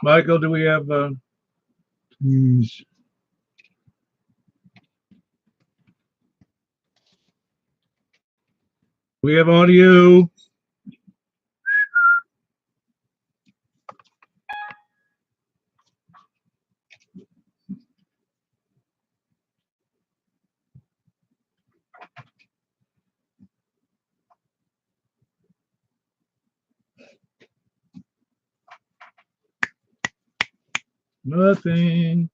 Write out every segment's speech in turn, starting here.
Michael, do we have news? We have audio. Nothing.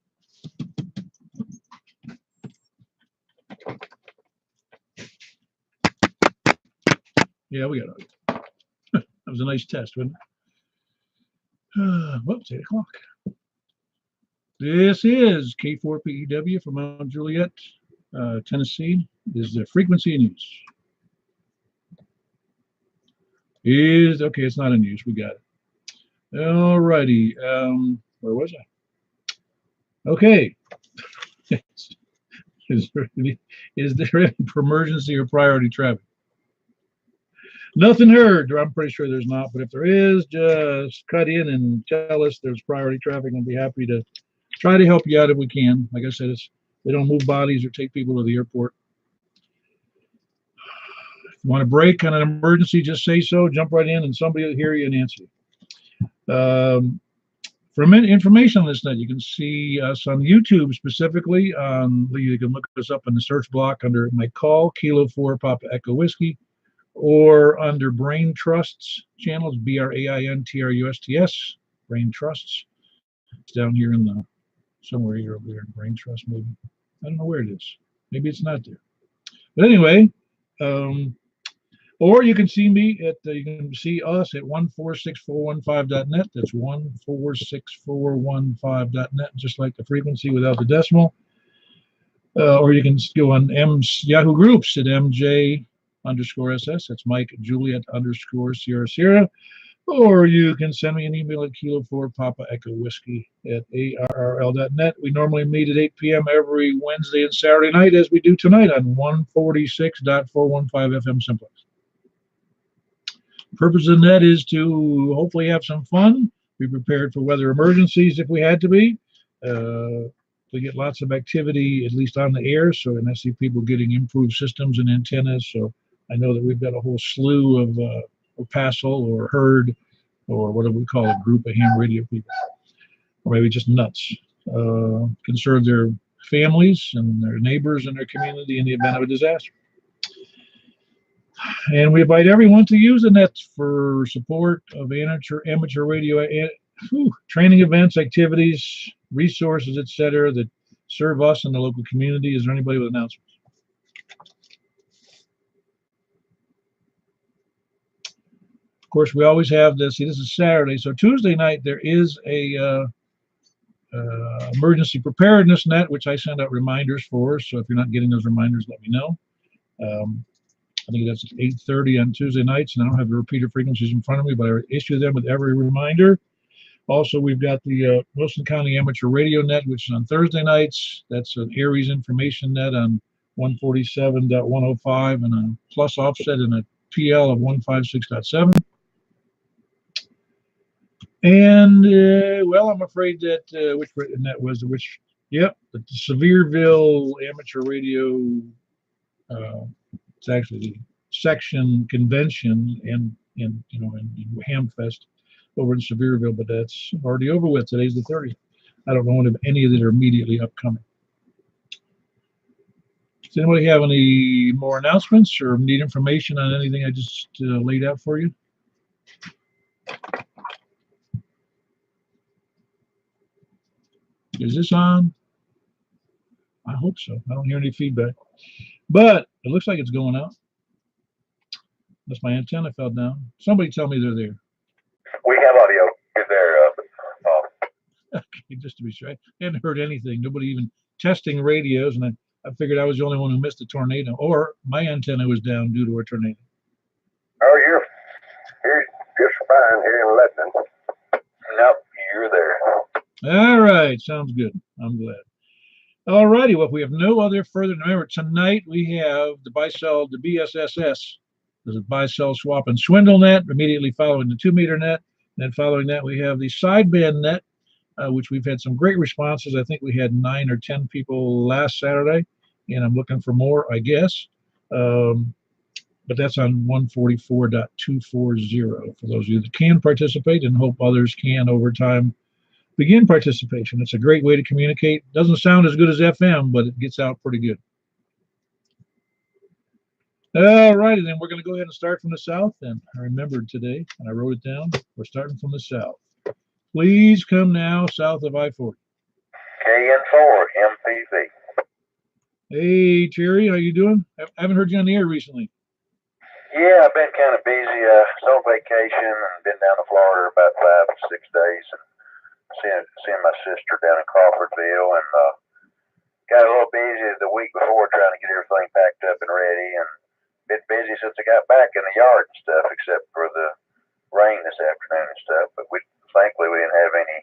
Yeah, we got audio. That was a nice test, wasn't it? Whoops, 8 o'clock. This is K4PEW from Mount Juliet, Tennessee. Is the frequency in use? Is okay. It's not in use. We got it. All righty. Where was I? Okay. is there any emergency or priority traffic? Nothing heard. I'm pretty sure there's not. But if there is, just cut in and tell us there's priority traffic. I'll be happy to try to help you out if we can. Like I said, they don't move bodies or take people to the airport. If you want a break on an emergency, just say so. Jump right in, and somebody will hear you and answer you. For information on this net, you can see us on YouTube specifically. You can look us up in the search block under my call, Kilo 4 Papa Echo Whiskey, or under Brain Trusts channels, BRAINTRUSTS, Brain Trusts. It's down here in the somewhere here over there in Brain Trust, maybe. I don't know where it is. Maybe it's not there. But anyway, or you can see me at you can see us at 146415.net. That's 146415.net, just like the frequency without the decimal. Or you can go on Yahoo Groups at MJ_SS. That's Mike Juliet _ Sierra. Or you can send me an email at Kilo 4 Papa Echo Whiskey at ARRL.net. We normally meet at 8 p.m. every Wednesday and Saturday night, as we do tonight on 146.415 FM Simplex. The purpose of the net is to hopefully have some fun, be prepared for weather emergencies if we had to be. We get lots of activity, at least on the air, so and I see people getting improved systems and antennas, so I know that we've got a whole slew of Passel or herd or whatever we call a group of ham radio people, or maybe just nuts, can serve their families and their neighbors and their community in the event of a disaster. And we invite everyone to use the net for support of amateur radio training events, activities, resources, etc., that serve us and the local community. Is there anybody with announcements? Of course, we always have this. See, this is Saturday, so Tuesday night there is a emergency preparedness net, which I send out reminders for. So if you're not getting those reminders, let me know. I think that's at 8:30 on Tuesday nights, and I don't have the repeater frequencies in front of me, but I issue them with every reminder. Also, we've got the Wilson County Amateur Radio Net, which is on Thursday nights. That's an Aries information net on 147.105 and a plus offset and a PL of 156.7. And, well, I'm afraid that, which net was it? Yep, the Sevierville Amateur Radio, it's actually the section convention in Hamfest over in Sevierville, but that's already over with. Today's the 30th. I don't know if any of that are immediately upcoming. Does anybody have any more announcements or need information on anything I just laid out for you? Is this on? I hope so. I don't hear any feedback. But it looks like it's going out. Unless my antenna fell down. Somebody tell me they're there. We have audio. You're there. Okay, just to be sure. I hadn't heard anything. Nobody even testing radios, and I figured I was the only one who missed a tornado, or my antenna was down due to a tornado. Oh, you're just fine here in Lebanon. Nope, you're there. All right, sounds good. I'm glad. All righty, well, if we have no other further, remember, tonight we have the buy-sell, the BSSS. There's a buy-sell swap and swindle net, immediately following the 2-meter net. And then following that, we have the sideband net, which we've had some great responses. I think we had 9 or 10 people last Saturday, and I'm looking for more, I guess. But that's on 144.240 for those of you that can participate, and hope others can over time begin participation. It's a great way to communicate. Doesn't sound as good as FM, but it gets out pretty good. All righty, then we're going to go ahead and start from the south. And I remembered today, and I wrote it down. We're starting from the south. Please come now south of I-40. KN4 MPV. Hey, Terry, how you doing? I haven't heard you on the air recently. Yeah, I've been kind of busy. Was on vacation and been down to Florida about 5 or 6 days, and seeing my sister down in Crawfordville, and got a little busy the week before trying to get everything packed up and ready, and been busy since I got back in the yard and stuff, except for the rain this afternoon and stuff. But thankfully we didn't have any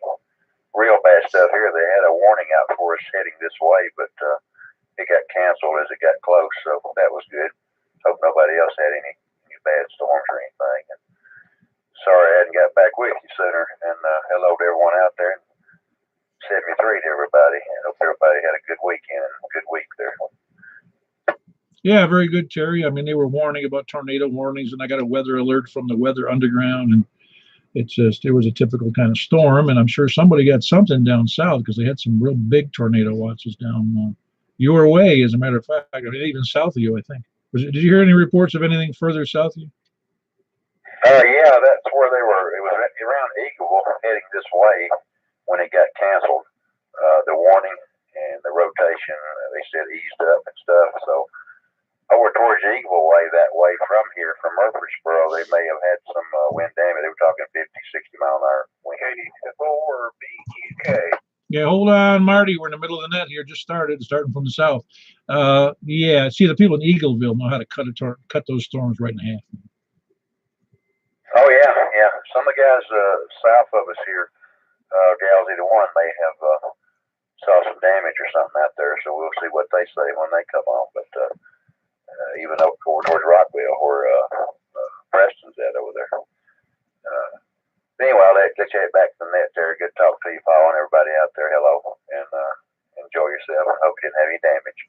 real bad stuff here. They had a warning out for us heading this way, but it got canceled as it got close, so that was good. Hope nobody else had any bad storms or anything. And sorry I hadn't got back with you sooner. And hello to everyone out there. 73 to everybody. I hope everybody had a good weekend and a good week there. Yeah, very good, Terry. I mean, they were warning about tornado warnings, and I got a weather alert from the Weather Underground, and it was a typical kind of storm. And I'm sure somebody got something down south, because they had some real big tornado watches down your way, as a matter of fact. I mean, even south of you, I think. Did you hear any reports of anything further south of you? Yeah, that's where they were. It was around Eagleville, heading this way when it got canceled. The warning and the rotation, they said eased up and stuff. So over towards Eagleville way, that way from here, from Murfreesboro, they may have had some wind damage. They were talking 50, 60 mile an hour wind. 84 BUK. Yeah, hold on, Marty. We're in the middle of the net here. Just starting from the south. Yeah, see, the people in Eagleville know how to cut those storms right in half. Oh yeah. Some of the guys south of us here, gals, either one may have saw some damage or something out there. So we'll see what they say when they come on. But even over towards Rockville, where Preston's at over there. Anyway, I'll let you head back to the net there. Good talk to you, Paul, and everybody out there. Hello, and enjoy yourself. I hope you didn't have any damage.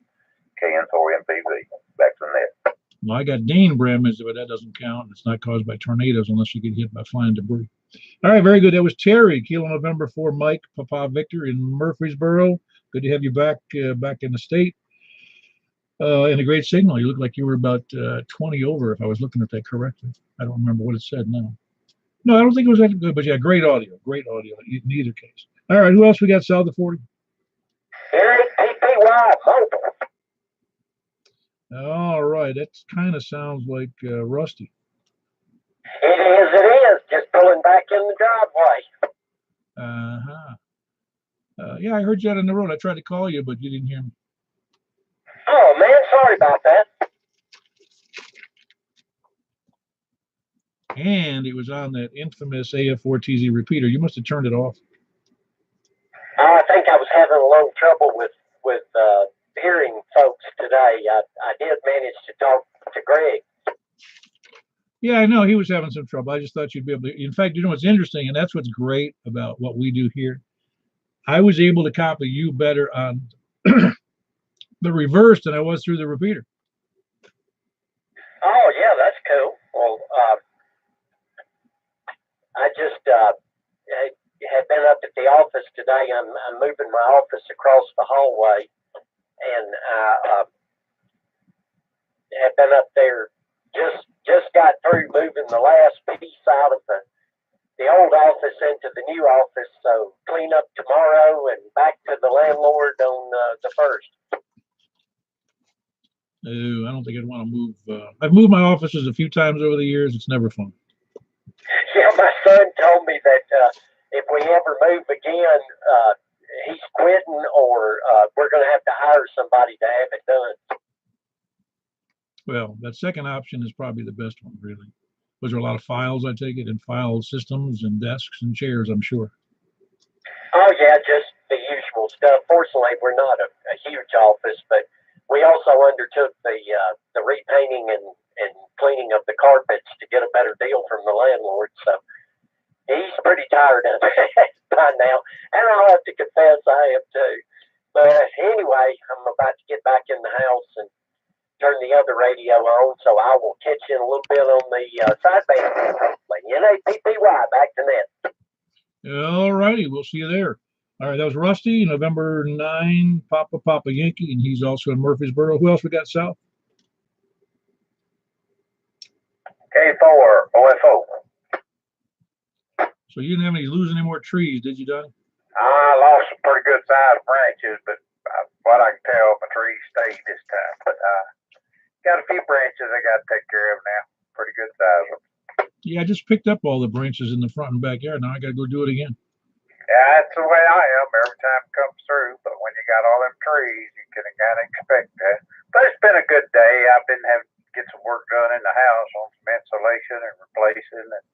KN4 MPV. Back to the net. Well, I got Dane Bremen, but that doesn't count. It's not caused by tornadoes unless you get hit by flying debris. All right, very good. That was Terry, Kilo November 4, Mike, Papa Victor in Murfreesboro. Good to have you back in the state. And a great signal. You look like you were about 20 over, if I was looking at that correctly. I don't remember what it said now. No, I don't think it was that good, but yeah, great audio in either case. All right, who else we got south of 40? Eric PPY Mobile. All right, that kind of sounds like Rusty. It is. Just pulling back in the driveway. Yeah, I heard you out on the road. I tried to call you, but you didn't hear me. Oh, man, sorry about that. And it was on that infamous AF4TZ repeater. You must have turned it off. I think I was having a little trouble with hearing folks today. I did manage to talk to Greg. Yeah, I know he was having some trouble. I just thought you'd be able to. In fact, you know what's interesting, and that's what's great about what we do here. I was able to copy you better on the reverse than I was through the repeater. Oh, yeah, that's cool. Well, I just had been up at the office today. I'm moving my office across the hallway, and I had been up there. Just got through moving the last piece out of the old office into the new office. So clean up tomorrow and back to the landlord on the 1st. No, I don't think I'd want to move. I've moved my offices a few times over the years. It's never fun. Yeah, my son told me that if we ever move again, he's quitting, or we're going to have to hire somebody to have it done. Well, that second option is probably the best one, really. Was there a lot of files, I take it, and file systems and desks and chairs, I'm sure? Oh, yeah, just the usual stuff. Fortunately, we're not a huge office, but we also undertook the repainting and cleaning of the carpets to get a better deal from the landlord. So he's pretty tired of it. by now, and I'll have to confess I am too. But anyway, I'm about to get back in the house and turn the other radio on, so I will catch you in a little bit on the sideband. NAPPY, back to net. All righty, we'll see you there. All right, that was Rusty, November 9, Papa Yankee, and he's also in Murfreesboro. Who else we got south? K4 OFO. So you didn't lose any more trees, did you, Donnie? I lost some pretty good sized branches, but what I can tell, my trees stayed this time. But got a few branches I got to take care of now. Pretty good size ones. Yeah, I just picked up all the branches in the front and backyard. Now I got to go do it again. Yeah, that's the way I am every time it comes through. But when you got all them trees, you can kind of expect that. But it's been a good day. I've been having to get some work done in the house on some insulation and replacing. And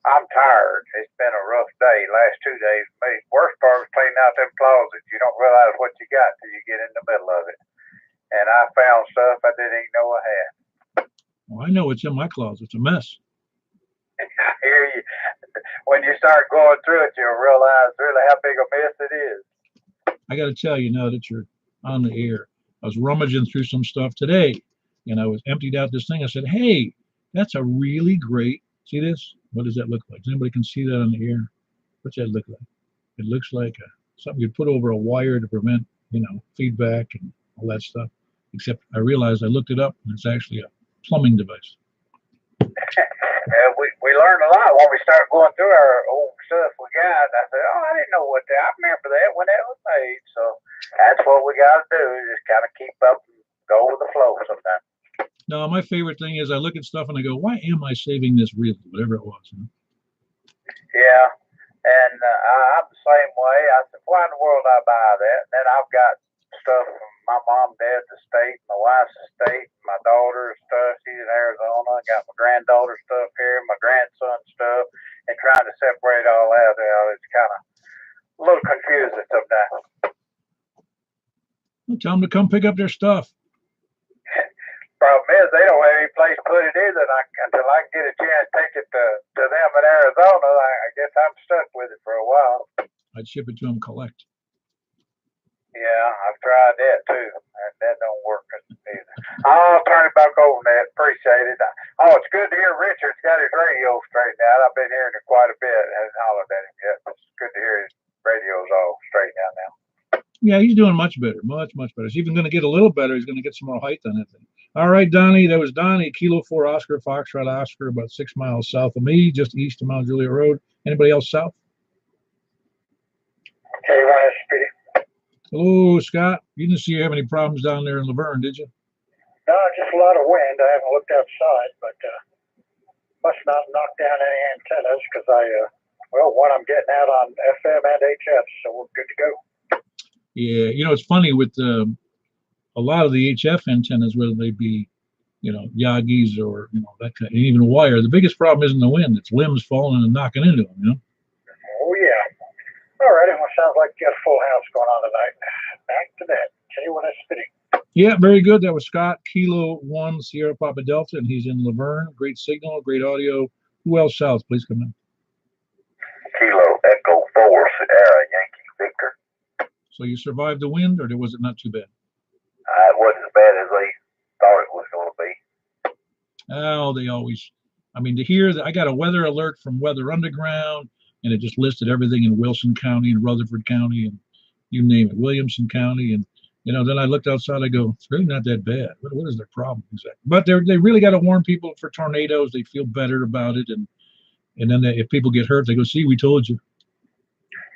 I'm tired. It's been a rough day. Last 2 days, the worst part was cleaning out them closets. You don't realize what you got till you get in the middle of it. And I found stuff I didn't even know I had. Well, I know what's in my closet. It's a mess. I hear you. When you start going through it, you'll realize really how big a mess it is. I got to tell you now that you're on the air. I was rummaging through some stuff today, and I was emptied out this thing. I said, "Hey, that's a really great." See this? What does that look like? Does anybody can see that on the air? What's that look like? It looks like something you'd put over a wire to prevent, feedback and all that stuff. Except I realized I looked it up, and it's actually a plumbing device. We learned a lot when we started going through our old stuff we got. I said, oh, I didn't know what that. I remember that when that was made. So that's what we got to do, just kind of keep up and go with the flow sometimes. No, my favorite thing is I look at stuff and I go, why am I saving this reel? Whatever it was. Yeah, and I'm the same way. I said, why in the world did I buy that? And then I've got stuff from my mom, dad's estate, my wife's estate, my daughter's stuff. She's in Arizona. I got my granddaughter's stuff here, my grandson's stuff, and trying to separate all out. It's kind of a little confusing sometimes. Well, tell them to come pick up their stuff. Problem is, they don't have any place to put it either. Until I can get a chance to take it to them in Arizona, I guess I'm stuck with it for a while. I'd ship it to them collect. Yeah, I've tried that too, and that don't work either. I'll turn it back over, Ned. Appreciate it. Oh, it's good to hear Richard's got his radio straightened out. I've been hearing it quite a bit. I haven't hollered at him yet, but it's good to hear his radio's all straightened out now. Yeah, he's doing much better, much better. He's even going to get a little better. He's going to get some more height on that thing. All right, Donnie, that was Donnie, Kilo 4 Oscar, Foxtrot Oscar, about 6 miles south of me, just east of Mount Juliet Road. Anybody else south? K1 SPD. Hello, Scott. You didn't see you have any problems down there in Laverne, did you? No, just a lot of wind. I haven't looked outside, but must not knock down any antennas because one I'm getting out on FM and HF, so we're good to go. Yeah, it's funny with a lot of the HF antennas, whether they be, Yagis or, that kind of, even wire, the biggest problem isn't the wind. It's limbs falling and knocking into them, Oh, yeah. All right. Well, sounds like you got a full house going on tonight. Back to that. K1 SPD. Yeah, very good. That was Scott, Kilo 1 Sierra Papa Delta, and he's in Laverne. Great signal, great audio. Who else south? Please come in. Kilo Echo 4 Sierra Yankee Victor. So you survived the wind, or was it not too bad? It wasn't as bad as they thought it was going to be. Oh, they always, to hear that I got a weather alert from Weather Underground, and it just listed everything in Wilson County and Rutherford County and you name it, Williamson County. And, then I looked outside, I go, it's really not that bad. What is their problem exactly? But they really got to warn people for tornadoes. They feel better about it. And then if people get hurt, they go, see, we told you.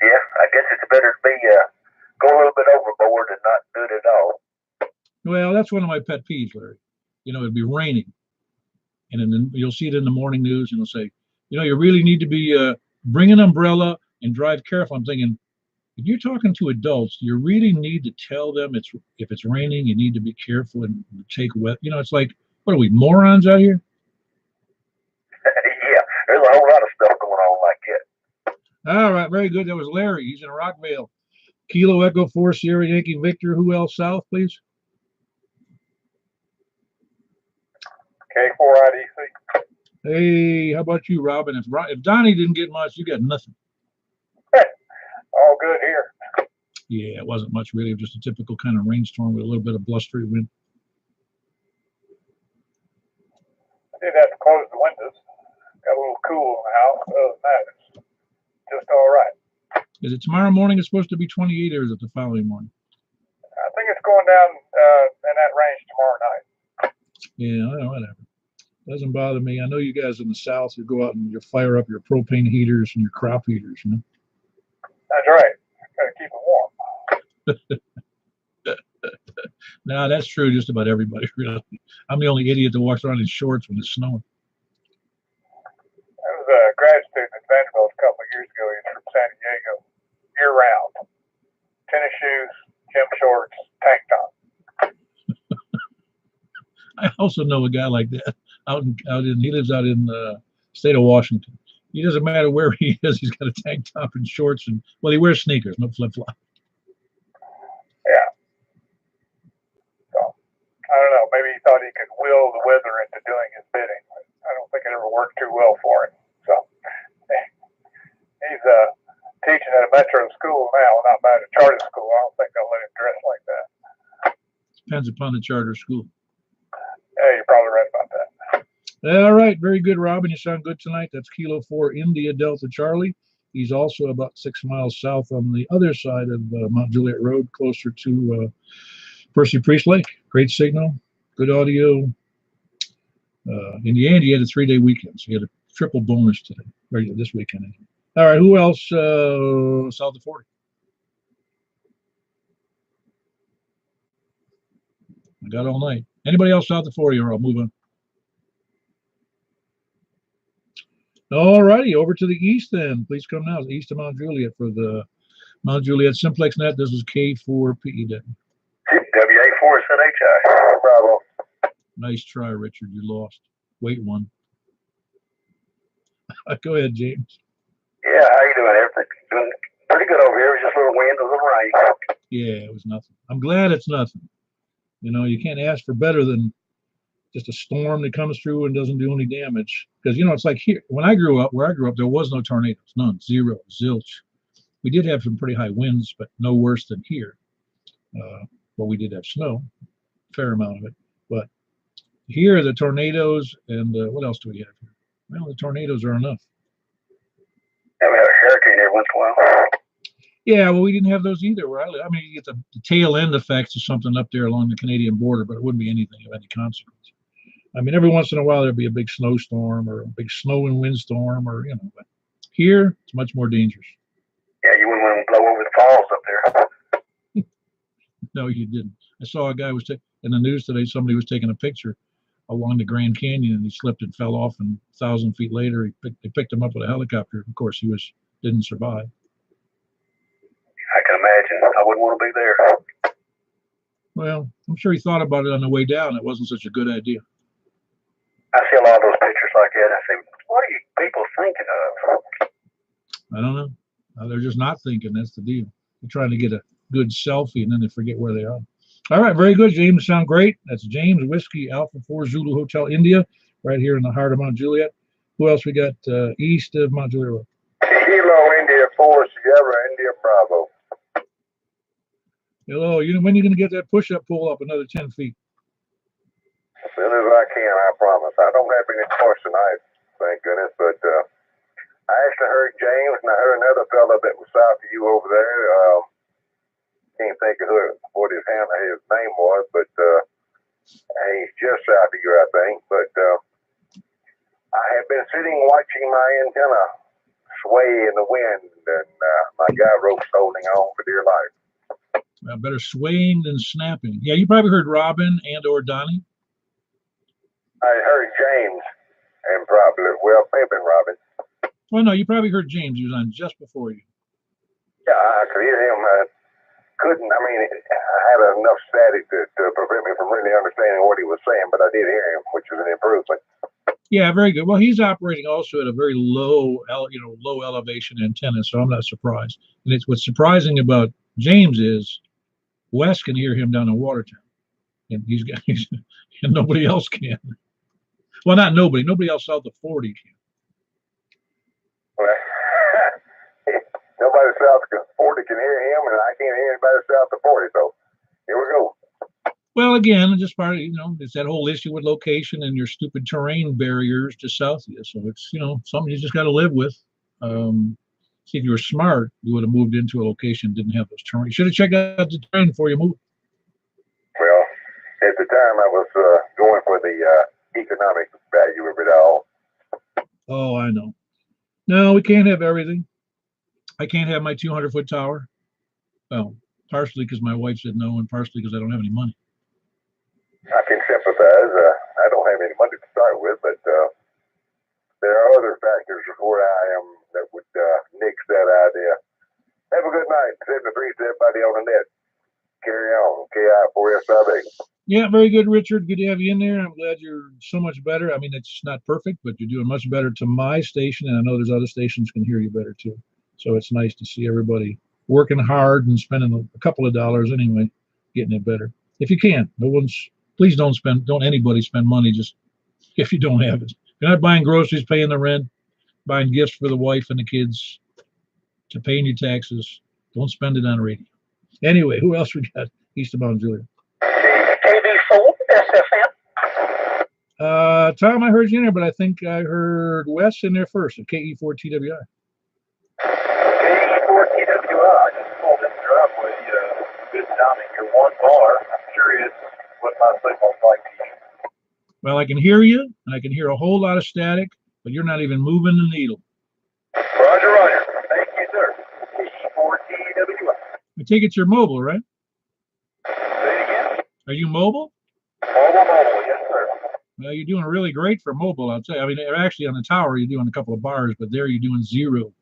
Yeah, I guess it's better to be go a little bit overboard and not do it at all. Well, that's one of my pet peeves, Larry. It'd be raining. And then you'll see it in the morning news, and it'll say, you really need to be bring an umbrella and drive careful. I'm thinking, if you're talking to adults, you really need to tell them if it's raining, you need to be careful and take wet. It's like, what are we, morons out here? Yeah, there's a whole lot of stuff going on like that. All right, very good. That was Larry. He's in Rockvale. Kilo Echo 4 Sierra Yankee Victor. Who else south, please? K4 IDC. Hey, how about you, Robin? If Donnie didn't get much, you got nothing. good here. Yeah, it wasn't much really, just a typical kind of rainstorm with a little bit of blustery wind. I did have to close the windows. Got a little cool in the house. Other than that, it's just all right. Is it tomorrow morning? It's supposed to be 28, or is it the following morning? I think it's going down in that range tomorrow night. Yeah, whatever. Doesn't bother me. I know you guys in the South, you go out and you fire up your propane heaters and your crop heaters, you know. That's right. Got to keep it warm. No, that's true. Just about everybody, really. I'm the only idiot that walks around in shorts when it's snowing. I was a grad student at Vanderbilt a couple of years ago. He's from San Diego, year round. Tennis shoes, gym shorts, tank top. I also know a guy like that he lives out in the state of Washington. He doesn't matter where he is. He's got a tank top and shorts, and well, he wears sneakers, no flip flop. Yeah. So I don't know. Maybe he thought he could will the weather into doing his bidding. But I don't think it ever worked too well for him. So he's teaching at a metro school now, not by a charter school. I don't think they'll let him dress like that. Depends upon the charter school. Yeah, you're probably right about that. All right, very good, Robin. You sound good tonight. That's Kilo 4 India Delta Charlie. He's also about 6 miles south on the other side of Mount Juliet Road, closer to Percy Priest Lake. Great signal, good audio. In the end, he had a 3-day weekend, so he had a triple bonus today, or this weekend. All right, who else south of 40? I got all night. Anybody else south of 40, or I'll move on. All righty, over to the east then. Please come now, east of Mount Juliet for the Mount Juliet Simplex Net. This is K4PEW. WA4SNHI. Bravo. Nice try, Richard. You lost. Wait one. Go ahead, James. Yeah, how you doing? Everything doing pretty good over here. Just a little wind, a little rain. Yeah, it was nothing. I'm glad it's nothing. You know, you can't ask for better than just a storm that comes through and doesn't do any damage. Because, you know, it's like here, when I grew up, where I grew up, there was no tornadoes, none, zero, zilch. We did have some pretty high winds, but no worse than here. But we did have snow, a fair amount of it. But here, the tornadoes, and what else do we have here? Well, the tornadoes are enough. Yeah, we have a hurricane every once in a while. Yeah, well, we didn't have those either where I live. I mean, you get the tail end effects of something up there along the Canadian border, but it wouldn't be anything of any consequence. I mean, every once in a while there'd be a big snowstorm or a big snow and windstorm, or you know. But here, it's much more dangerous. Yeah, you wouldn't want to blow over the falls up there. No, you didn't. I saw a guy was in the news today. Somebody was taking a picture along the Grand Canyon, and he slipped and fell off. And 1,000 feet later, they picked him up with a helicopter. Of course, he didn't survive. I can imagine. I wouldn't want to be there. Well, I'm sure he thought about it on the way down. It wasn't such a good idea. I see a lot of those pictures like that. I say, what are you people thinking of? I don't know. They're just not thinking. That's the deal. They're trying to get a good selfie, and then they forget where they are. All right, very good, James. Sound great. That's James Whiskey Alpha 4 Zulu Hotel India, right here in the heart of Mount Juliet. Who else we got east of Mount Juliet Road? Kilo India 4 Sierra India Bravo. Hello. When are you going to get that push-up pull up another 10 feet? As soon as I can, I promise. I don't have any choice tonight, thank goodness. But I actually heard James, and I heard another fellow that was south of you over there. Can't think of what his name was, but he's just south of you, I think. But I have been sitting watching my antenna sway in the wind, and my guy rope's holding on for dear life. Better swaying than snapping. Yeah, you probably heard Robin and or Donnie. I heard James, and probably, well, maybe Robin. Well, no, you probably heard James. He was on just before you. Yeah, I could hear him. I had enough static to prevent me from really understanding what he was saying, but I did hear him, which is an improvement. Yeah, very good. Well, he's operating also at a very low elevation antenna, so I'm not surprised. And what's surprising about James is Wes can hear him down in Watertown, and and nobody else can. Well, not nobody. Nobody else south of 40 can. Well, nobody south of 40 can hear him, and I can't hear anybody south of 40. So here we go. Well, again, just part of, it's that whole issue with location and your stupid terrain barriers just south of you. So it's, something you just got to live with. See, if you were smart, you would have moved into a location that didn't have those terrain. You should have checked out the terrain before you moved. Well, at the time, I was going for the economic value of it all. Oh, I know. No, we can't have everything. I can't have my 200-foot tower. Well, partially because my wife said no, and partially because I don't have any money. I can sympathize. I don't have any money to start with, but there are other factors of where I am that would nix that idea. Have a good night. 73 to everybody on the net. Carry on. KI4SIB. Yeah, very good, Richard. Good to have you in there. I'm glad you're so much better. I mean, it's not perfect, but you're doing much better to my station, and I know there's other stations can hear you better too. So it's nice to see everybody working hard and spending a couple of dollars anyway, getting it better. If you can, please don't anybody spend money just if you don't have it. If you're not buying groceries, paying the rent, buying gifts for the wife and the kids, to paying your taxes, don't spend it on radio. Anyway, who else we got? East of Mount Juliet. KB4 SFM. Tom, I heard you in there, but I think I heard Wes in there first at KE4TWI. KE4TWI. I just pulled in the driveway. Good timing. You're one bar. I'm curious what my signal's like to you. Well, I can hear you, and I can hear a whole lot of static, but you're not even moving the needle. Roger, roger. Thank you, sir. KE4TWI. I take it you're mobile, right? Say it again. Are you mobile? Mobile, yes, sir. Well, you're doing really great for mobile, I'd say. I mean, actually on the tower, you're doing a couple of bars, but there you're doing 0.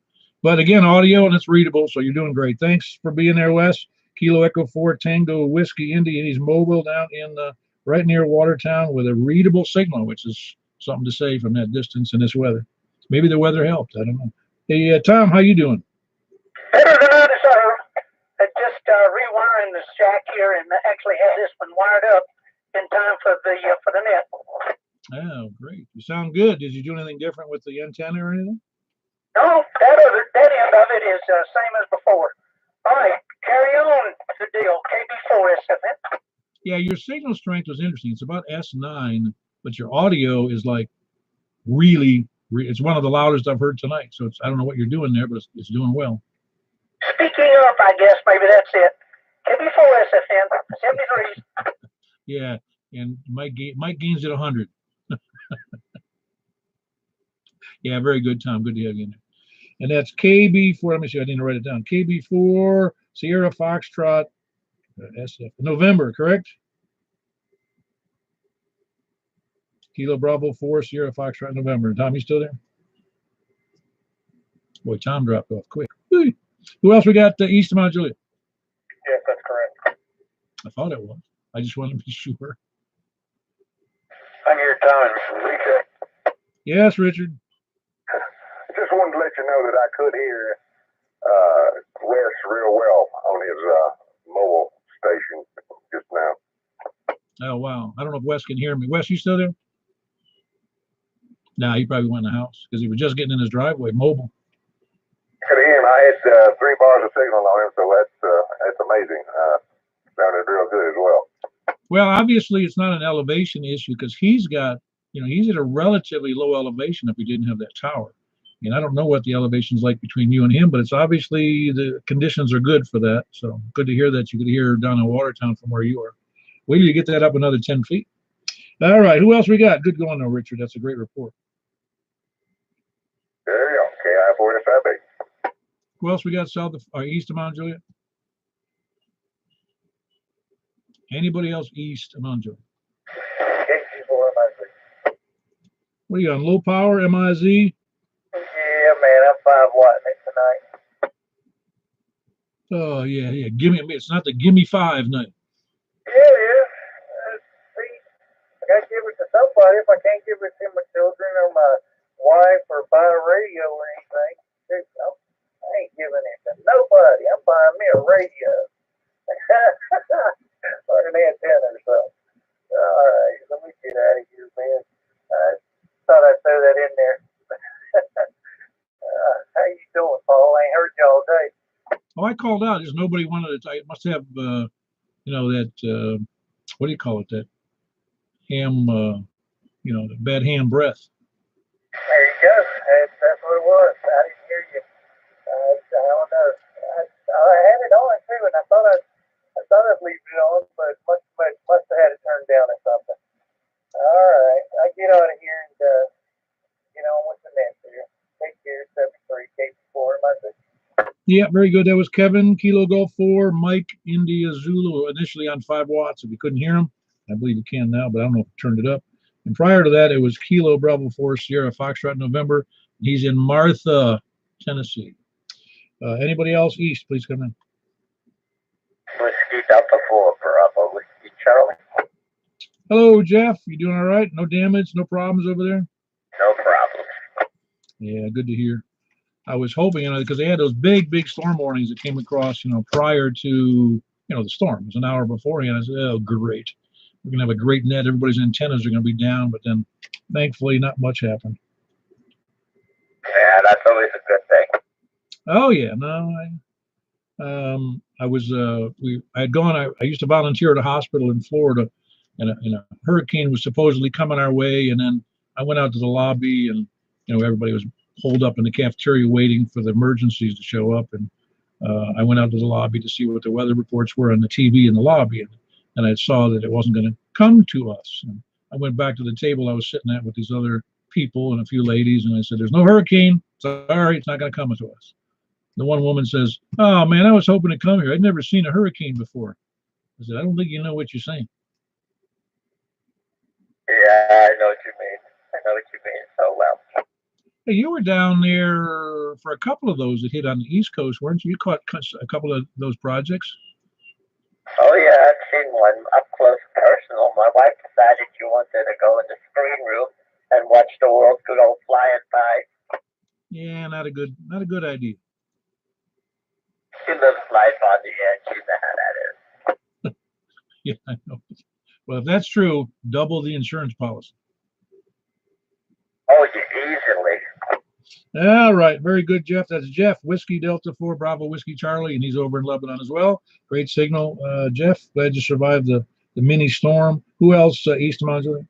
But again, audio, and it's readable, so you're doing great. Thanks for being there, Wes. Kilo Echo 4 Tango Whiskey Indy, and he's mobile down in right near Watertown with a readable signal, which is something to say from that distance in this weather. Maybe the weather helped. I don't know. Hey, Tom, how you doing? Better than others, sir. I just rewiring this jack here and actually had this one wired up in time for the net. Oh, great. You sound good. Did you do anything different with the antenna or anything? No, that end of it is same as before. All right, carry on the deal. KB4 SFM. Yeah, your signal strength was interesting. It's about S9, but your audio is like really, it's one of the loudest I've heard tonight. So I don't know what you're doing there, but it's doing well. Speaking up, I guess maybe that's it. KB4 SFM, 73. Yeah, and Mike gains at 100. Yeah, very good, Tom. Good to have you in there. And that's KB4. Let me see. I didn't write it down. KB4 Sierra Foxtrot SF November, correct? Kilo Bravo 4 Sierra Foxtrot November. Tom, you still there? Boy, Tom dropped off quick. Who else we got east of Mount Juliet? Yes, that's correct. I thought it was. I just wanted to be sure. I'm here, Tom, and Richard. Yes, Richard. Just wanted to let you know that I could hear Wes real well on his mobile station just now. Oh, wow. I don't know if Wes can hear me. Wes, you still there? Nah, he probably went in the house because he was just getting in his driveway, mobile. I could hear him. I had 3 bars of signal on him, so that's amazing. Sounded real good as well. Well, obviously, it's not an elevation issue because he's got, he's at a relatively low elevation if we didn't have that tower. And I don't know what the elevation's like between you and him, but it's obviously the conditions are good for that. So good to hear that you could hear down in Watertown from where you are. Wait till you get that up another 10 feet. All right, who else we got? Good going though, Richard. That's a great report. There you go. KI4SIB. Who else we got south of, east of Mount Juliet? Anybody else east of Mount Juliet? What are you on, low power, MIZ? Yeah, man, I'm 5 watting it tonight. Oh, yeah. It's not the gimme 5 night. Yeah. See, I gotta give it to somebody. If I can't give it to my children or my wife or buy a radio or anything, dude, I ain't giving it to nobody. I'm buying me a radio. Or an antenna or something. All right, let me get out of here, man. I thought I'd throw that in there. How you doing, Paul? I ain't heard you all day. Oh, I called out. Just nobody wanted it. I must have, that, what do you call it? That ham, the bad ham breath. There you go. That's what it was. I didn't hear you. I don't know. I had it on too, and I thought I'd leave it on, but must have had it turned down or something. All right, I get out of here and get on with the next here. Take care, 73 K4, my sister. Yeah, very good. That was Kevin, Kilo Golf 4, Mike, India Zulu, initially on 5 watts. If you couldn't hear him, I believe you can now, but I don't know if you turned it up. And prior to that, it was Kilo Bravo 4, Sierra Foxtrot November. He's in Martha, Tennessee. Anybody else east, please come in. Whiskey Delta 4, Bravo, Whiskey Charlie. Hello, Jeff. You doing all right? No damage, no problems over there? No problem. Yeah, good to hear. I was hoping, because they had those big storm warnings that came across, prior to, the storm. It was an hour beforehand. I said, oh, great. We're going to have a great net. Everybody's antennas are going to be down. But then, thankfully, not much happened. Yeah, that's always a good thing. Oh, yeah. No, I had gone, I used to volunteer at a hospital in Florida, and a hurricane was supposedly coming our way. And then I went out to the lobby, and, everybody was holed up in the cafeteria waiting for the emergencies to show up. And I went out to the lobby to see what the weather reports were on the TV in the lobby. And I saw that it wasn't going to come to us. And I went back to the table I was sitting at with these other people and a few ladies. And I said, there's no hurricane. Sorry, it's not going to come to us. The one woman says, oh, man, I was hoping to come here. I'd never seen a hurricane before. I said, I don't think you know what you're saying. Yeah, I know what you mean. I know what you mean so well. Hey, you were down there for a couple of those that hit on the East Coast, weren't you? You caught a couple of those projects? Oh, yeah, I've seen one up close and personal. My wife decided she wanted to go in the screen room and watch the world go flying by. Yeah, not a good idea. She lives life on the edge. You know how that is. Yeah, I know. Well, if that's true, double the insurance policy. Oh, easily. All right, very good, Jeff. That's Jeff, Whiskey Delta 4, Bravo Whiskey Charlie, and he's over in Lebanon as well. Great signal, Jeff. Glad you survived the mini storm. Who else east of Mount Juliet?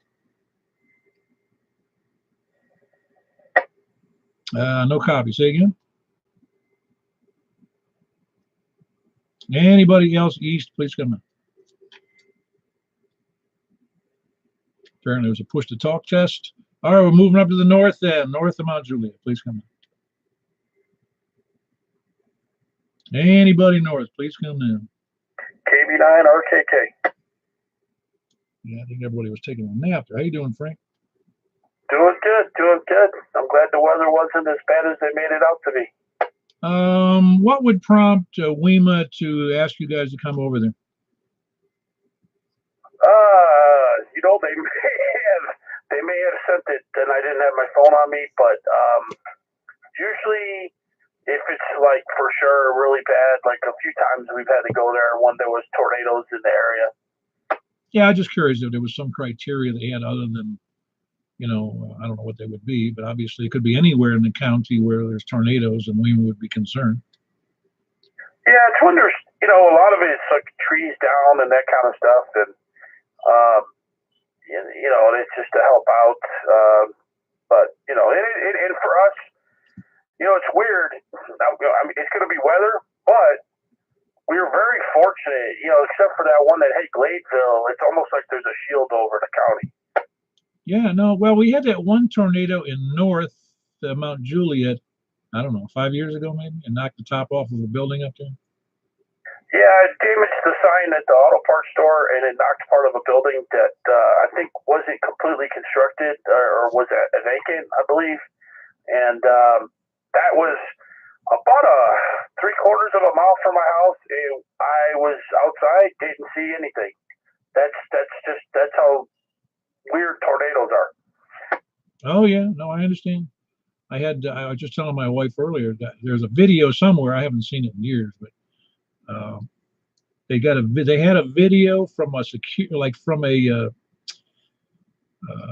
No copy. Say again. Anybody else east, please come in. Apparently, it was a push to talk test. All right, we're moving up to the north then, north of Mount Juliet. Please come in. Anybody north, please come in. KB9 RKK. Yeah, I think everybody was taking a nap there. How you doing, Frank? Doing good, doing good. I'm glad the weather wasn't as bad as they made it out to be. What would prompt WEMA to ask you guys to come over there? They may have sent it, and I didn't have my phone on me, but usually if it's like for sure really bad, like a few times we've had to go there when there was tornadoes in the area. Yeah, I'm just curious if there was some criteria they had other than, I don't know what they would be, but obviously it could be anywhere in the county where there's tornadoes and WEMA would be concerned. Yeah, it's when there's, a lot of it's like trees down and that kind of stuff, and and it's just to help out. But and for us, it's weird. I mean, it's going to be weather, but we were very fortunate, except for that one that hit Gladeville. It's almost like there's a shield over the county. Yeah, no. Well, we had that one tornado in north Mount Juliet, I don't know, 5 years ago maybe, and knocked the top off of a building up there. Yeah, it damaged the sign at the auto parts store, and it knocked part of a building that I think wasn't completely constructed or was vacant, I believe. And that was about a 3/4 of a mile from my house, and I was outside, didn't see anything. That's how weird tornadoes are. Oh yeah, no, I understand. I was just telling my wife earlier that there's a video somewhere. I haven't seen it in years, but they had a video from from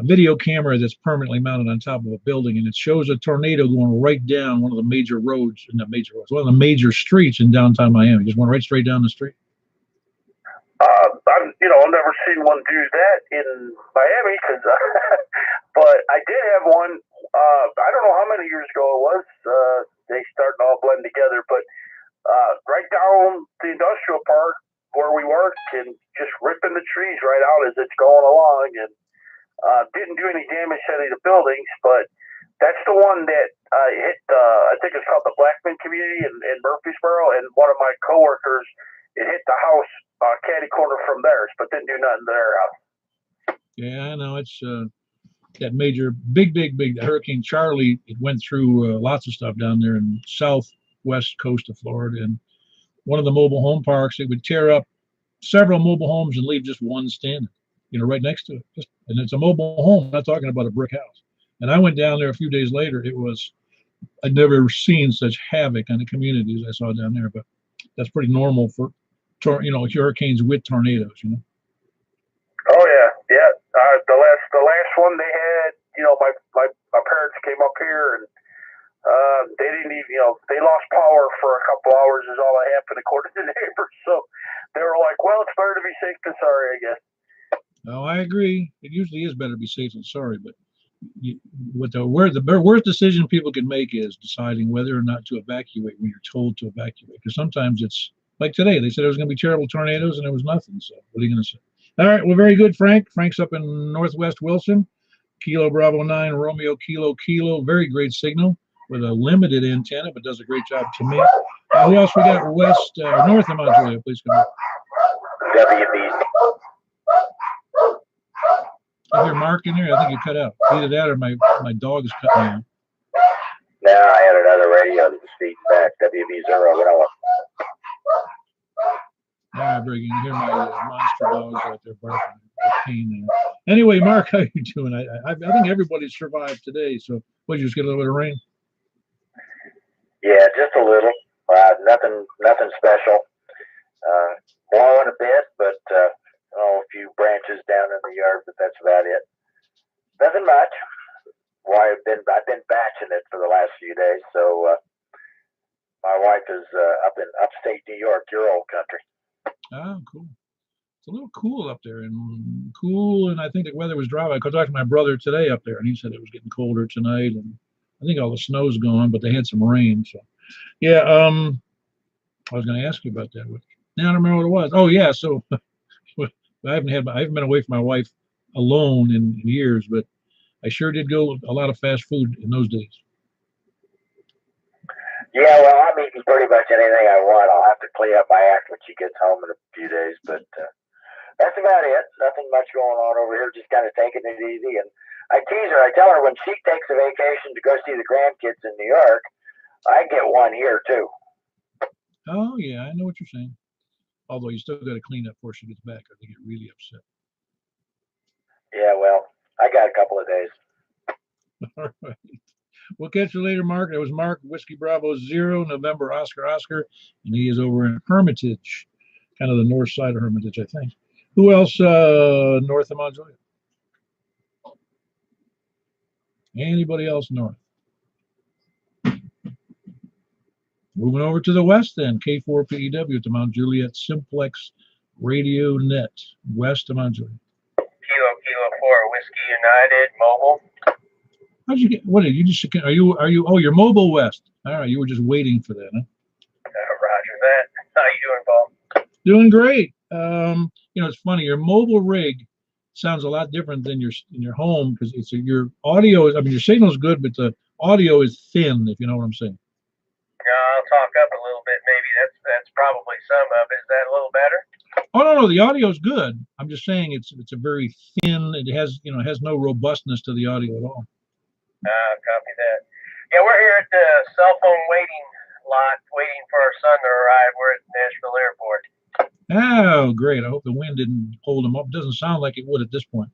video camera that's permanently mounted on top of a building, and it shows a tornado going right down one of the major roads, not major roads, one of the major streets in downtown Miami. Just went right straight down the street. I've never seen one do that in Miami, but I did have one. I don't know how many years ago it was. They start to all blend together, but right down the industrial park where we worked, and just ripping the trees right out as it's going along, and didn't do any damage to any of the buildings, but that's the one that hit. I think it's called the Blackman community in Murfreesboro, and one of my coworkers, it hit the house catty corner from theirs, but didn't do nothing to their house. Yeah, I know. It's that major, big Hurricane Charlie. It went through lots of stuff down there in southwest coast of Florida, and one of the mobile home parks, it would tear up several mobile homes and leave just one standing, right next to it. And it's a mobile home. I'm not talking about a brick house. And I went down there a few days later. I'd never seen such havoc on the community as I saw down there. But that's pretty normal for, hurricanes with tornadoes. Oh yeah. The last one they had, my parents came up here, and they didn't even, they lost power for a couple hours is all that happened according to the neighbors. So they were like, well, it's better to be safe than sorry, I guess. Oh, I agree. It usually is better to be safe than sorry, but the worst decision people can make is deciding whether or not to evacuate when you're told to evacuate. Because sometimes it's like today, they said there was going to be terrible tornadoes and there was nothing. So what are you going to say? All right, well, very good, Frank. Frank's up in Northwest Wilson, Kilo Bravo 9, Romeo Kilo. Very great signal with a limited antenna, but does a great job to me. Who else we got? North of Mount Juliet, please come in. WB. I hear Mark in there. I think you cut out. Either that or my dog is cutting out. No, I had another radio that was feeding back. WB0. Very good. You hear my monster dogs out there barking. Pain there. Anyway, Mark, how you doing? I think everybody survived today. So, what, you just get a little bit of rain? Yeah, just a little. Nothing special. Blowing a bit, but a few branches down in the yard, but that's about it. Nothing much. Why I've been batching it for the last few days. So my wife is up in upstate New York, your old country. Oh, cool. It's a little cool up there, and I think the weather was dry. I talked to my brother today up there, and he said it was getting colder tonight, and I think all the snow's gone, but they had some rain. So, yeah. I was going to ask you about that. Now I don't remember what it was. Oh, yeah. So I haven't been away from my wife alone in years, but I sure did go a lot of fast food in those days. Yeah, well, I'm eating pretty much anything I want. I'll have to clean up my act when she gets home in a few days, but that's about it. Nothing much going on over here. Just kind of taking it easy. And I tease her. I tell her when she takes a vacation to go see the grandkids in New York, I get one here too. Oh yeah, I know what you're saying. Although you still got to clean up before she gets back, or they get really upset. Yeah, well, I got a couple of days. All right. We'll catch you later, Mark. It was Mark, Whiskey Bravo 0, November Oscar, and he is over in Hermitage, kind of the north side of Hermitage, I think. Who else north of Mount Juliet? Anybody else north? Moving over to the west then, K4PEW to Mount Juliet Simplex Radio Net, west of Mount Juliet. Kilo 4, Whiskey United, mobile. How'd you get, what did you just, are you, oh, you're mobile west. All right, you were just waiting for that, huh? Roger that. How you doing, Paul? Doing great. It's funny, your mobile rig sounds a lot different than your home, because your audio is, your signal's good, but the audio is thin, if you know what I'm saying. I'll talk up a little bit, maybe. That's probably some of it. Is that a little better? Oh no, the audio is good. I'm just saying it's a very thin. It has no robustness to the audio at all. Copy that. Yeah, we're here at the cell phone waiting lot, waiting for our son to arrive. We're at Nashville Airport. Oh, great! I hope the wind didn't hold him up. Doesn't sound like it would at this point.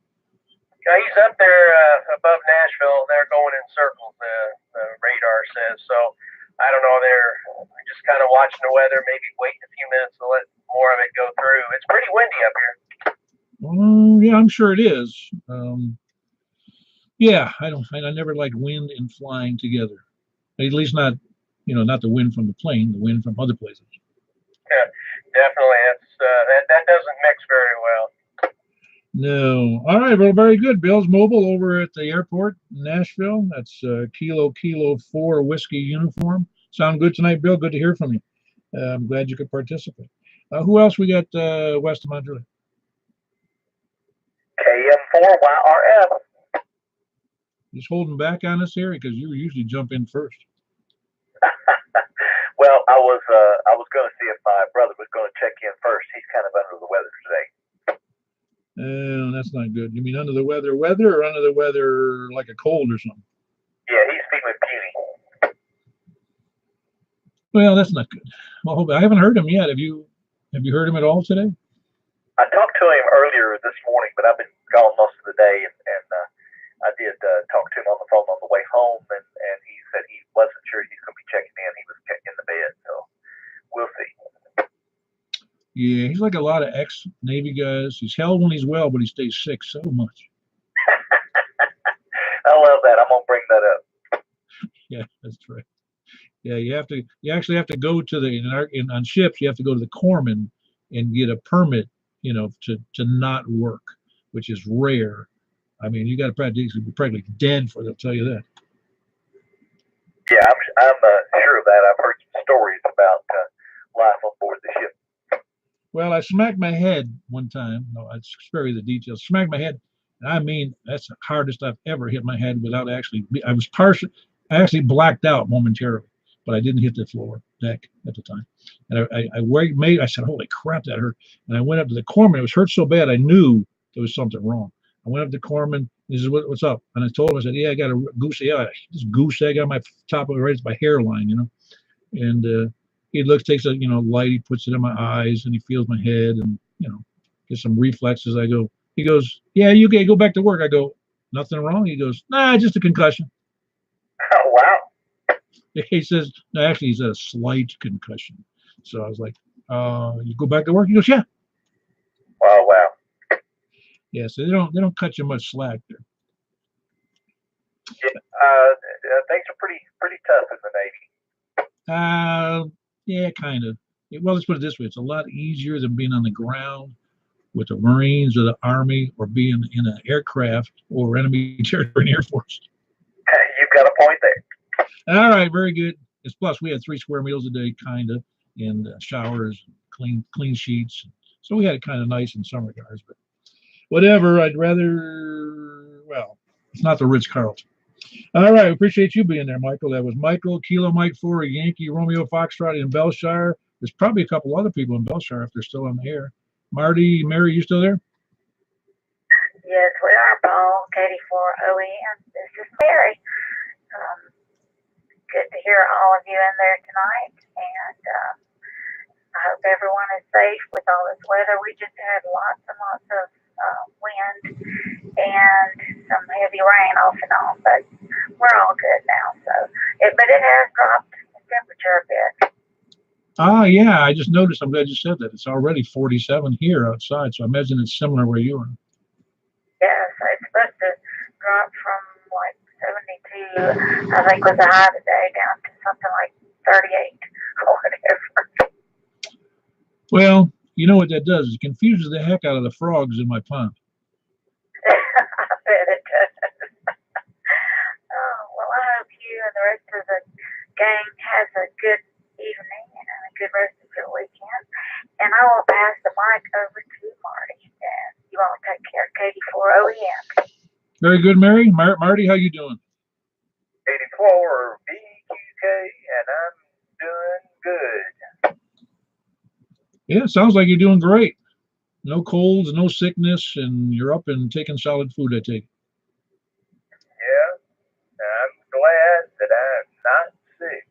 He's up there above Nashville. They're going in circles. The radar says so. I don't know. They're just kind of watching the weather, maybe waiting a few minutes to let more of it go through. It's pretty windy up here. Yeah, I'm sure it is. Yeah, I never like wind and flying together. At least not, not the wind from the plane, the wind from other places. Yeah, definitely. That doesn't mix very well. No. All right. Well, very good. Bill's Mobile over at the airport in Nashville. That's Kilo 4 Whiskey uniform. Sound good tonight, Bill? Good to hear from you. I'm glad you could participate. Who else we got west of Montreal? KM4YRF. Just holding back on us here because you usually jump in first. Well, I was going to see if my brother was going to check in first. He's kind of under the weather today. That's not good. You mean under the weather, or under the weather like a cold or something? Yeah, he's feeling puny. Well, that's not good. Well, I haven't heard him yet. Have you heard him at all today? I talked to him earlier this morning, but I've been gone most of the day, and I did talk to him on the phone on the way home, and he said he wasn't sure he's going to be checking in. He was checking in the bed, so we'll see. Yeah, he's like a lot of ex-Navy guys. He's hell when he's well, but he stays sick so much. I love that. I'm going to bring that up. Yeah, that's right. Yeah, you actually have to go to on ships, you have to go to the corpsman and get a permit, to not work, which is rare. I mean, you got to practically dead for they'll tell you that. Yeah, I'm sure of that. I've heard some stories about life on board the ship. Well, I smacked my head one time. No, I'll spare you the details. Smacked my head. And I mean, that's the hardest I've ever hit my head without actually. I actually blacked out momentarily, but I didn't hit the floor deck at the time. And I said, holy crap, that hurt. And I went up to the corpsman. It was hurt so bad, I knew there was something wrong. I went up to the corpsman. He said, what's up? And I told him, I said, yeah, I got a goose egg. This goose egg on my top of it, right at my hairline, And he looks, takes a light, he puts it in my eyes, and he feels my head, and gets some reflexes. He goes, yeah, you can go back to work. I go, nothing wrong. He goes, nah, just a concussion. Oh wow. He says, no, actually, he's a slight concussion. So I was like, you go back to work? He goes, yeah. Oh wow. Yeah, so they don't cut you much slack there. Yeah, things are pretty tough in the Navy. Yeah, kind of. Well, let's put it this way: it's a lot easier than being on the ground with the Marines or the Army, or being in an aircraft or enemy territory in Air Force. You've got a point there. All right, very good. It's plus we had 3 square meals a day, kind of, and showers, clean sheets. So we had it kind of nice in some regards, but whatever. I'd rather. Well, it's not the Ritz-Carlton. All right, appreciate you being there, Michael. That was Michael, Kilo Mike 4, Yankee Romeo Foxtrot in Belshire. There's probably a couple other people in Belshire if they're still on the air. Marty, Mary, you still there? Yes, we are, Paul. Katie for OEM. This is Mary. Good to hear all of you in there tonight, and I hope everyone is safe with all this weather. We just had lots and lots of wind and some heavy rain off and on, but we're all good now. But it has dropped the temperature a bit. Yeah, I just noticed. I'm glad you said that. It's already 47 here outside, so I imagine it's similar where you are. Yes, it's supposed to drop from like 72, I think was the high today, down to something like 38 or whatever. Well, you know what that does? It confuses the heck out of the frogs in my pond. I bet it does. Oh, well, I hope you and the rest of the gang has a good evening and a good rest of your weekend. And I will pass the mic over to Marty. And you all take care. Katie for OEM. Very good, Mary. Marty, how you doing? 84 BQK, and I'm doing good. Yeah, it sounds like you're doing great. No colds, no sickness, and you're up and taking solid food, I take. Yeah, I'm glad that I'm not sick.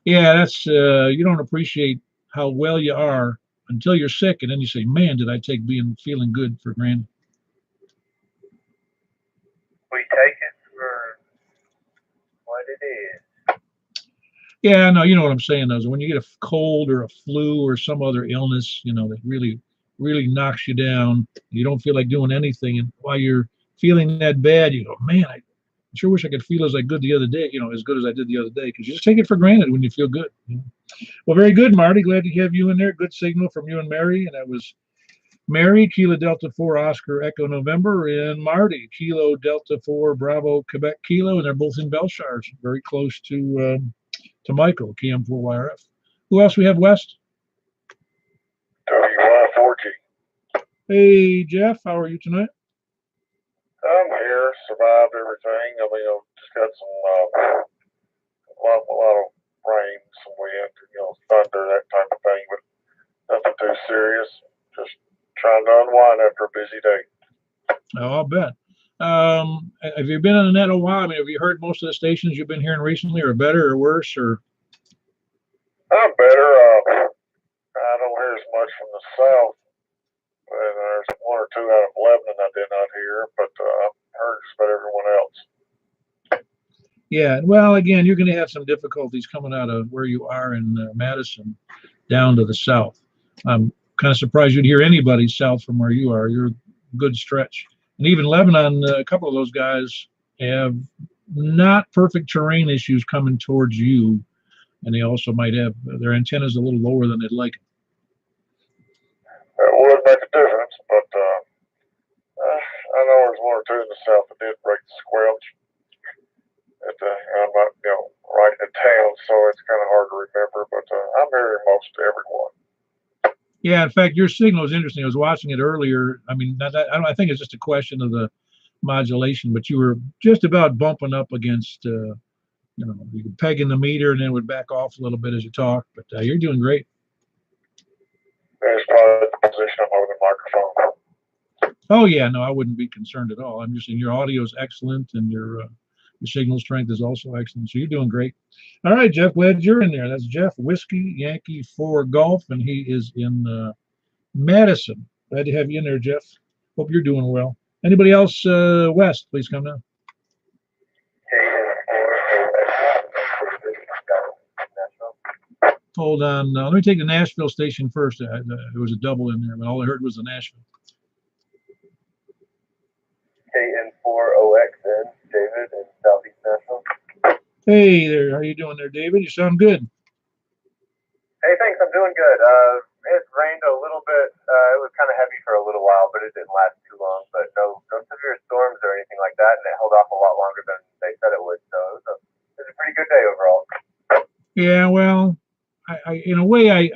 Yeah, that's you don't appreciate how well you are until you're sick, and then you say, "Man, did I take feeling good for granted?" We take it for what it is. Yeah, no, you know what I'm saying. Though, when you get a cold or a flu or some other illness, that really knocks you down, you don't feel like doing anything, and while you're feeling that bad, you go, man, I sure wish I could feel as good the other day, as good as I did the other day, because you just take it for granted when you feel good. Well, very good, Marty. Glad to have you in there. Good signal from you and Mary. And that was Mary, Kilo Delta 4 Oscar Echo November, and Marty, Kilo Delta 4 Bravo Quebec Kilo, and they're both in Belchars, very close to Michael, KM4YRF. Who else we have, West? WY4G. Hey, Jeff, how are you tonight? I'm here, survived everything. I mean, I've just got some a lot of rain, some wind, thunder, that type of thing, but nothing too serious. Just trying to unwind after a busy day. Oh, I'll bet. Have you been on the net a while? I mean, have you heard most of the stations you've been hearing recently, or better or worse, or? I'm better. I don't hear as much from the south, and there's one or two out of Lebanon I did not hear, but I've heard just about everyone else. Yeah, well, again, you're going to have some difficulties coming out of where you are in Madison down to the south. I'm kind of surprised you'd hear anybody south from where you are. You're a good stretch. And even Lebanon, a couple of those guys have not perfect terrain issues coming towards you. And they also might have their antennas a little lower than they'd like. It would make a difference, but I know there's one or two in the south that did break the squelch. I'm not, right in town, so it's kind of hard to remember, but I'm hearing most everyone. Yeah, in fact, your signal is interesting. I was watching it earlier. I mean, I think it's just a question of the modulation, but you were just about bumping up against, you could peg in the meter and then it would back off a little bit as you talk, but you're doing great. It's probably the position I'm holding the microphone. Oh, yeah, no, I wouldn't be concerned at all. I'm just saying your audio is excellent and your signal strength is also excellent. So you're doing great. All right, Jeff, glad you're in there. That's Jeff, Whiskey Yankee 4 Golf, and he is in Madison. Glad to have you in there, Jeff. Hope you're doing well. Anybody else, West, please come down. Hold on. Let me take the Nashville station first. There was a double in there, but all I heard was the Nashville. KN4OXN, David in Southeast Nashville. Hey there. How you doing there, David? You sound good. Hey, thanks. I'm doing good. It rained a little bit. It was kind of heavy for a little while, but it didn't last too long. But no severe storms or anything like that, and it held off a lot longer than they said it would. So it was a pretty good day overall. Yeah, well, I in a way, I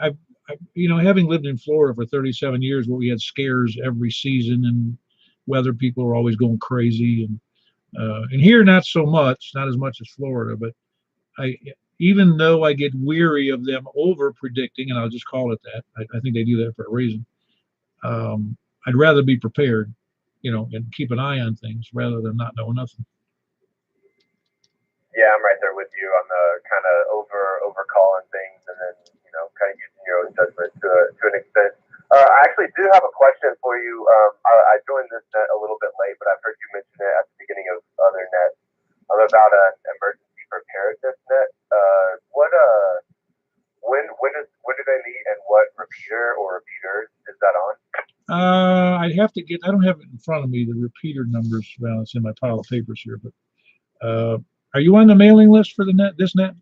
having lived in Florida for 37 years, where we had scares every season and weather people were always going crazy, and here not so much, not as much as Florida, but even though I get weary of them over predicting, and I'll just call it that, I think they do that for a reason. I'd rather be prepared, and keep an eye on things rather than not know nothing. Yeah, I'm right there with you on the kind of over calling things, and then kind of using your own judgment to an extent. I actually do have a question for you. I joined this net a little bit late, but I've heard you mention it at the beginning of other nets about an emergency preparedness net. When do they meet, and what repeater or repeaters is that on? I'd have to I don't have it in front of me, the repeater numbers. Well, it's in my pile of papers here, but are you on the mailing list for this net?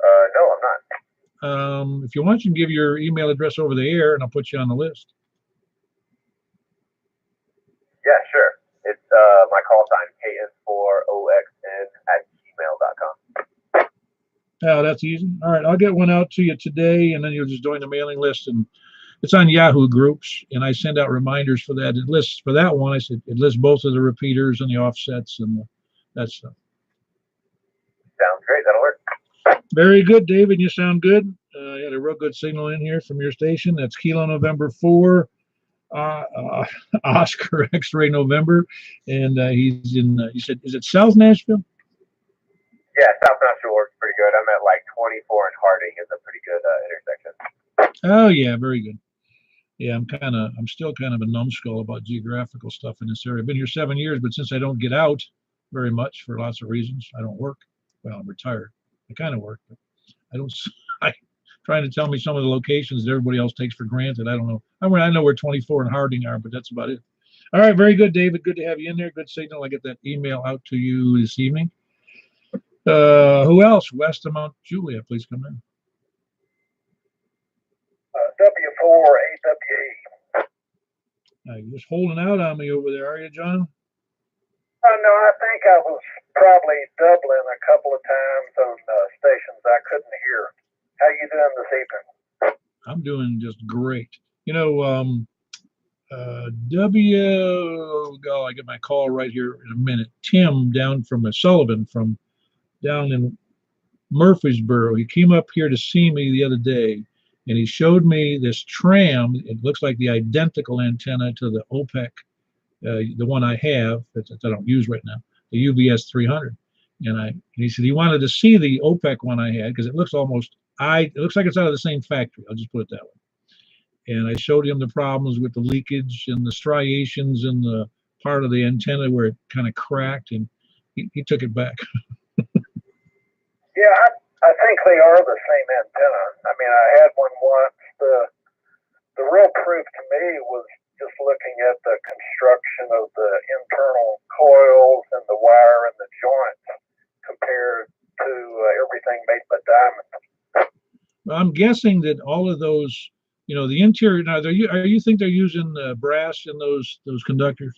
No, I'm not. If you want, you can give your email address over the air, and I'll put you on the list. Yeah, sure. It's my call sign, KN4OXN@gmail.com. Oh, that's easy. All right, I'll get one out to you today, and then you'll just join the mailing list, and it's on Yahoo Groups, and I send out reminders for that. It lists for that one. It lists both of the repeaters and the offsets and that stuff. Sounds great. That'll work. Very good, David. You sound good. You had a real good signal in here from your station. That's Kilo November 4, Oscar X-Ray November, and he's in. You said, is it South Nashville? Yeah, South Nashville works pretty good. I'm at like 24 and Harding is a pretty good intersection. Oh yeah, very good. Yeah, I'm still kind of a numbskull about geographical stuff in this area. I've been here 7 years, but since I don't get out very much for lots of reasons, I don't work. Well, I'm retired. I kind of work, but I don't. Trying to tell me some of the locations that everybody else takes for granted. I don't know. I know where 24 and Harding are, but that's about it. All right, very good, David. Good to have you in there. Good signal. I get that email out to you this evening. Who else? West of Mount Juliet, please come in. W4AWE. You're just holding out on me over there, are you, John? No, I think I was probably doubling a couple of times on stations I couldn't hear. How you doing this evening? I'm doing just great. You know, I get my call right here in a minute. Tim down from Sullivan from down in Murfreesboro. He came up here to see me the other day, and he showed me this tram. It looks like the identical antenna to the OPEC, the one I have that I don't use right now, the UVS 300. And he said he wanted to see the OPEC one I had because it looks it looks like it's out of the same factory. I'll just put it that way. And I showed him the problems with the leakage and the striations in the part of the antenna where it kind of cracked, and he took it back. Yeah, I think they are the same antenna. I mean, I had one once. The real proof to me was just looking at the construction of the internal coils and the wire and the joints compared to everything made by Diamond. I'm guessing that all of those, the interior. Now, you think they're using brass in those conductors?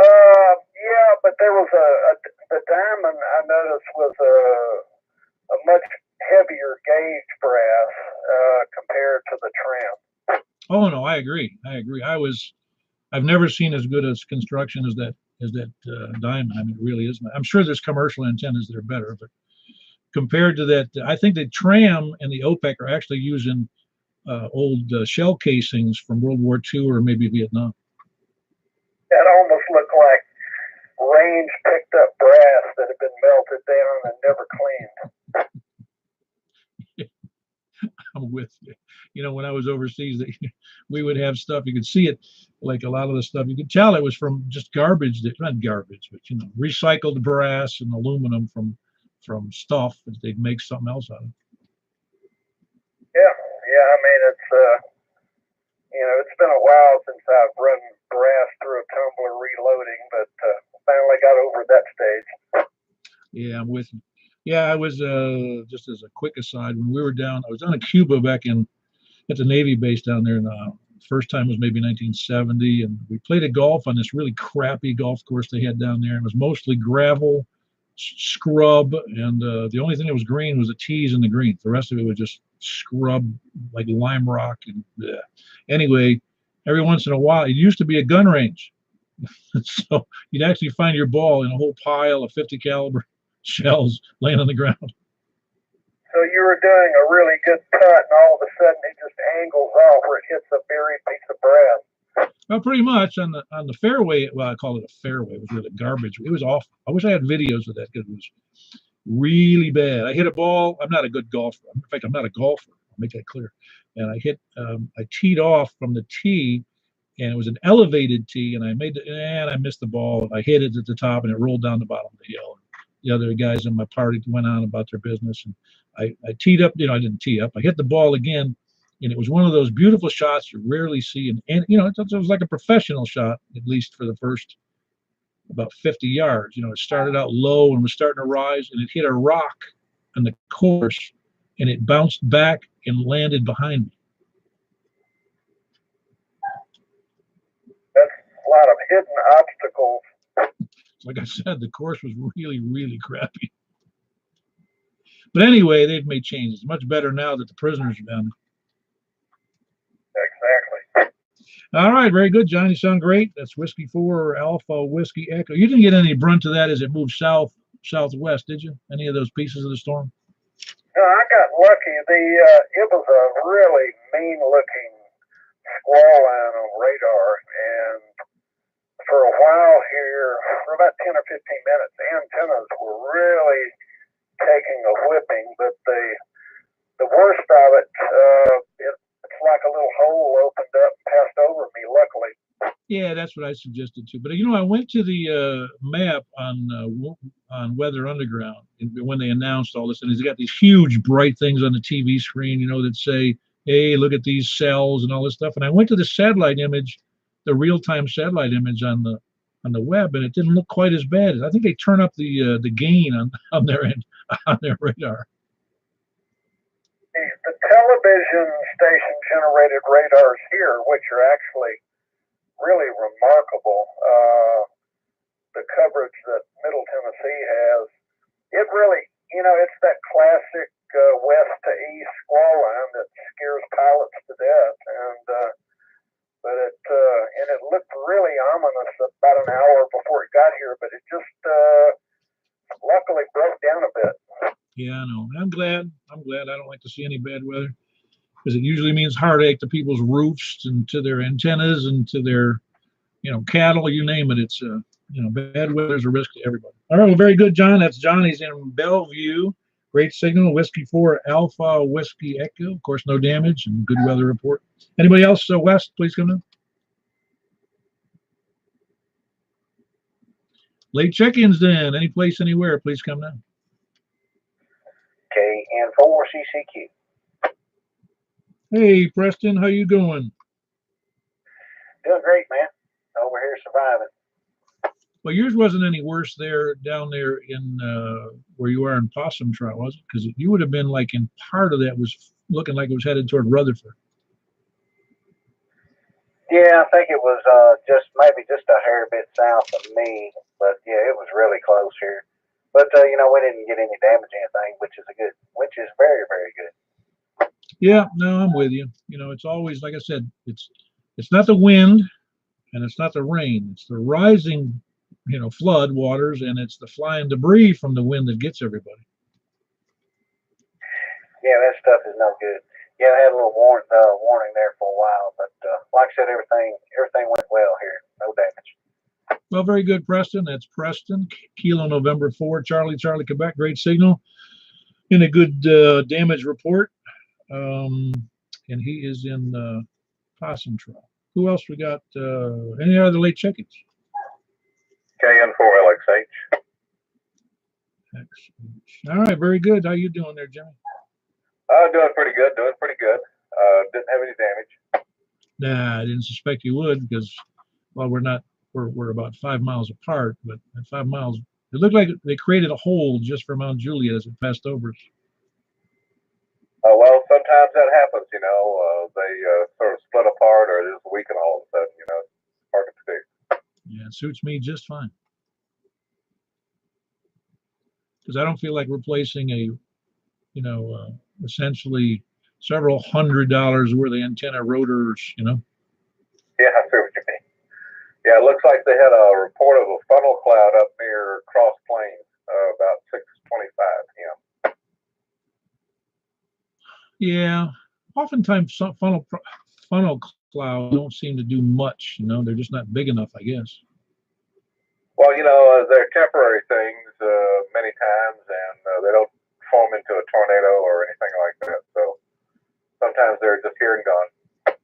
Yeah, but there was the Diamond I noticed was a much heavier gauge brass compared to the tram. Oh no, I agree. I've never seen as good as construction as that Diamond. I mean, it really is. I'm sure there's commercial antennas that are better, but compared to that, I think the tram and the OPEC are actually using old shell casings from World War II or maybe Vietnam. That almost looked like range picked up brass that had been melted down and never cleaned. I'm with you. When I was overseas, we would have stuff. You could see it, like a lot of the stuff. You could tell it was from just garbage. Not garbage, but recycled brass and aluminum from stuff that they'd make something else out of. Yeah. I mean, it's been a while since I've run brass through a tumbler reloading, but finally got over that stage. Yeah, I'm with you. Yeah, I was just as a quick aside, when we were down, I was down in Cuba back at the Navy base down there, and first time was maybe 1970, and we played a golf on this really crappy golf course they had down there. It was mostly gravel, scrub, and the only thing that was green was the tees and the greens. The rest of it was just scrub, like lime rock. And anyway, every once in a while, it used to be a gun range, so you'd actually find your ball in a whole pile of 50 caliber shells laying on the ground. So you were doing a really good cut, and all of a sudden it just angles off where it hits a buried piece of brass. Well, pretty much on the fairway. Well, I call it a fairway. It was really garbage. It was awful. I wish I had videos of that because it was really bad. I hit a ball. I'm not a good golfer. In fact, I'm not a golfer. I'll make that clear. And I teed off from the tee, and it was an elevated tee, and I missed the ball. I hit it at the top, and it rolled down the bottom of the hill. The other guys in my party went on about their business, and I teed up. I didn't tee up. I hit the ball again, and it was one of those beautiful shots you rarely see. And it was like a professional shot, at least for the first about 50 yards. It started out low and was starting to rise, and it hit a rock on the course, and it bounced back and landed behind me. That's a lot of hidden obstacles. Like I said, the course was really, really crappy. But anyway, they've made changes. It's much better now that the prisoners are down. Exactly. All right, very good, John. You sound great. That's Whiskey 4 Alpha Whiskey Echo. You didn't get any brunt to that as it moved southwest, did you? Any of those pieces of the storm? No, I got lucky. It was a really mean-looking squall line on radar, and for a while here, for about 10 or 15 minutes, the antennas were really taking a whipping, but the worst of it, it's like a little hole opened up and passed over me, luckily. Yeah, that's what I suggested too. But I went to the map on Weather Underground when they announced all this, and he's got these huge bright things on the TV screen, that say, "Hey, look at these cells" and all this stuff. And I went to the satellite image the real-time satellite image on the web, and it didn't look quite as bad. I think they turn up the gain on their end, on their radar. The television station generated radars here, which are actually really remarkable. The coverage that Middle Tennessee has, it really, it's that classic west to east squall line that scares pilots to death, but it looked really ominous about an hour before it got here, but it just luckily broke down a bit. Yeah, I know. I'm glad. I don't like to see any bad weather, because it usually means heartache to people's roofs and to their antennas and to their, cattle, you name it. It's, bad weather is a risk to everybody. All right, well, very good, John. That's John. He's in Bellevue. Great signal. Whiskey 4 Alpha Whiskey Echo. Of course, no damage and good weather report. Anybody else, West, please come in. Late check-ins then. Any place, anywhere, please come down. KN4 CCQ. Hey, Preston, how you doing? Doing great, man. Over here surviving. Well, yours wasn't any worse down there in where you are in Possum Trot, was it? Because you would have been like in part of that was looking like it was headed toward Rutherford. Yeah, I think it was maybe just a hair bit south of me, but yeah, it was really close here. But we didn't get any damage or anything, which is very, very good. Yeah, no, I'm with you. It's always, like I said, it's not the wind and it's not the rain. It's the rising, flood waters, and it's the flying debris from the wind that gets everybody. Yeah, that stuff is no good. Yeah, I had a little warning there for a while, but like I said, everything went well here. No damage. Well, very good, Preston. That's Preston. Kilo November 4, Charlie, Quebec. Great signal. In a good damage report. And he is in Possum Trot. Who else we got? Any other late check-ins? KN4 LXH. All right, very good. How you doing there, Jimmy? Doing pretty good. Didn't have any damage. Nah, I didn't suspect you would, because, well, we're about 5 miles apart, but at 5 miles, it looked like they created a hole just for Mount Juliet as it passed over us. Well, sometimes that happens, they sort of split apart or just weaken all of a sudden, it's hard to predict. Yeah, it suits me just fine. Because I don't feel like replacing essentially several $100s worth of antenna rotors, Yeah, I see what you mean. Yeah, it looks like they had a report of a funnel cloud up near Cross Plains about 6:25 p.m. Yeah, oftentimes some funnel clouds don't seem to do much. They're just not big enough, I guess. Well, they're temporary things many times, and they don't form into a tornado or anything like that. So sometimes they're just here and gone.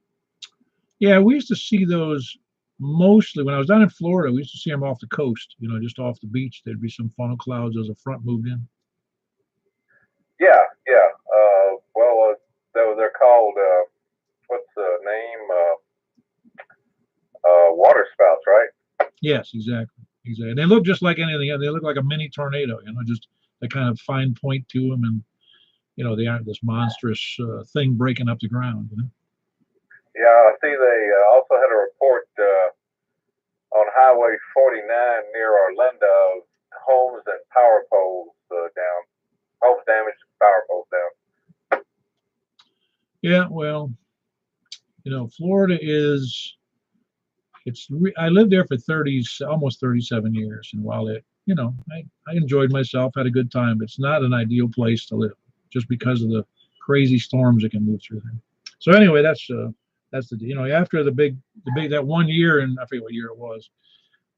Yeah, we used to see those mostly when I was down in Florida. We used to see them off the coast, just off the beach. There'd be some funnel clouds as a front moved in. Yeah. They're called, what's the name? Water spouts, right? Yes, exactly. They look just like anything else. They look like a mini tornado, just the kind of fine point to them, and they aren't this monstrous thing breaking up the ground. Yeah, I see they also had a report on Highway 49 near Orlando of homes and power poles down. Homes damaged, power poles down. Yeah, well, Florida I lived there for almost 37 years, and while I enjoyed myself, had a good time, it's not an ideal place to live just because of the crazy storms that can move through there. So anyway, that's the after the big that 1 year, and I forget what year it was,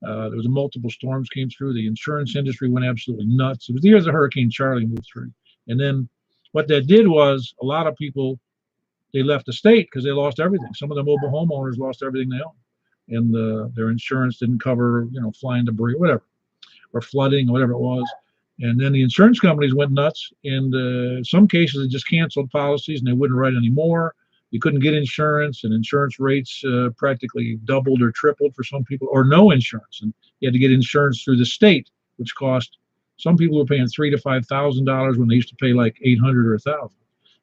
there was multiple storms came through. The insurance industry went absolutely nuts. It was the year the Hurricane Charlie moved through, and then what that did was a lot of people, they left the state because they lost everything. Some of the mobile homeowners lost everything they owned, and their insurance didn't cover flying debris, whatever, or flooding, or whatever it was. And then the insurance companies went nuts, and in some cases they just canceled policies and they wouldn't write anymore. you couldn't get insurance, and insurance rates practically doubled or tripled for some people, or no insurance, and you had to get insurance through the state, which cost some people were paying $3,000 to $5,000 when they used to pay like 800 or 1,000.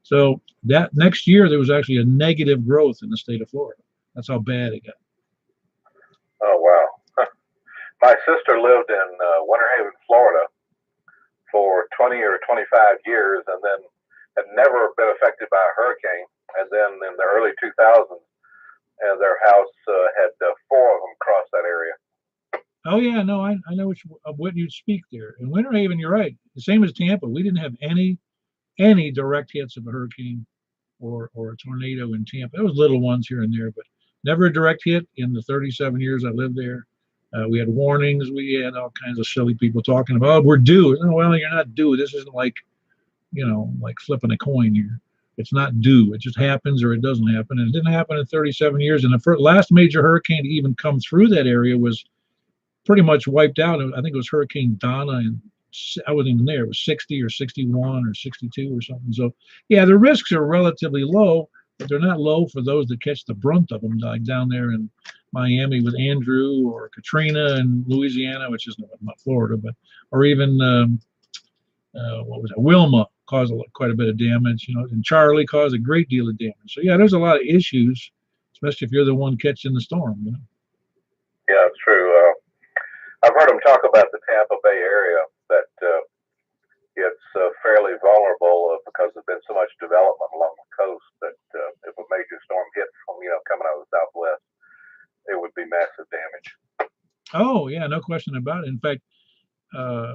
So that next year there was actually a negative growth in the state of Florida. That's how bad it got. Oh, wow. My sister lived in Winter Haven, Florida for 20 or 25 years and then had never been affected by a hurricane. And then in the early 2000s, their house had 4 of them cross that area. Oh yeah, no, I know what you speak there. In Winter Haven, you're right. The same as Tampa, we didn't have any direct hits of a hurricane or a tornado in Tampa. There was little ones here and there, but never a direct hit in the 37 years I lived there. We had warnings. We had all kinds of silly people talking about, oh, we're due. Oh, well, you're not due. This isn't like, like flipping a coin here. It's not due. It just happens or it doesn't happen. And it didn't happen in 37 years. And the last major hurricane to even come through that area was pretty much wiped out. I think it was Hurricane Donna, and I wasn't even there. It was 60 or 61 or 62 or something. So, yeah, the risks are relatively low, but they're not low for those that catch the brunt of them, like down there in Miami with Andrew, or Katrina in Louisiana, which is not Florida, but or even what was it? Wilma caused quite a bit of damage, and Charlie caused a great deal of damage. So yeah, there's a lot of issues, especially if you're the one catching the storm. Yeah, it's true. I've heard them talk about the Tampa Bay area, that it's fairly vulnerable because there's been so much development along the coast that if a major storm hits from coming out of the southwest, it would be massive damage. Oh yeah, no question about it. In fact,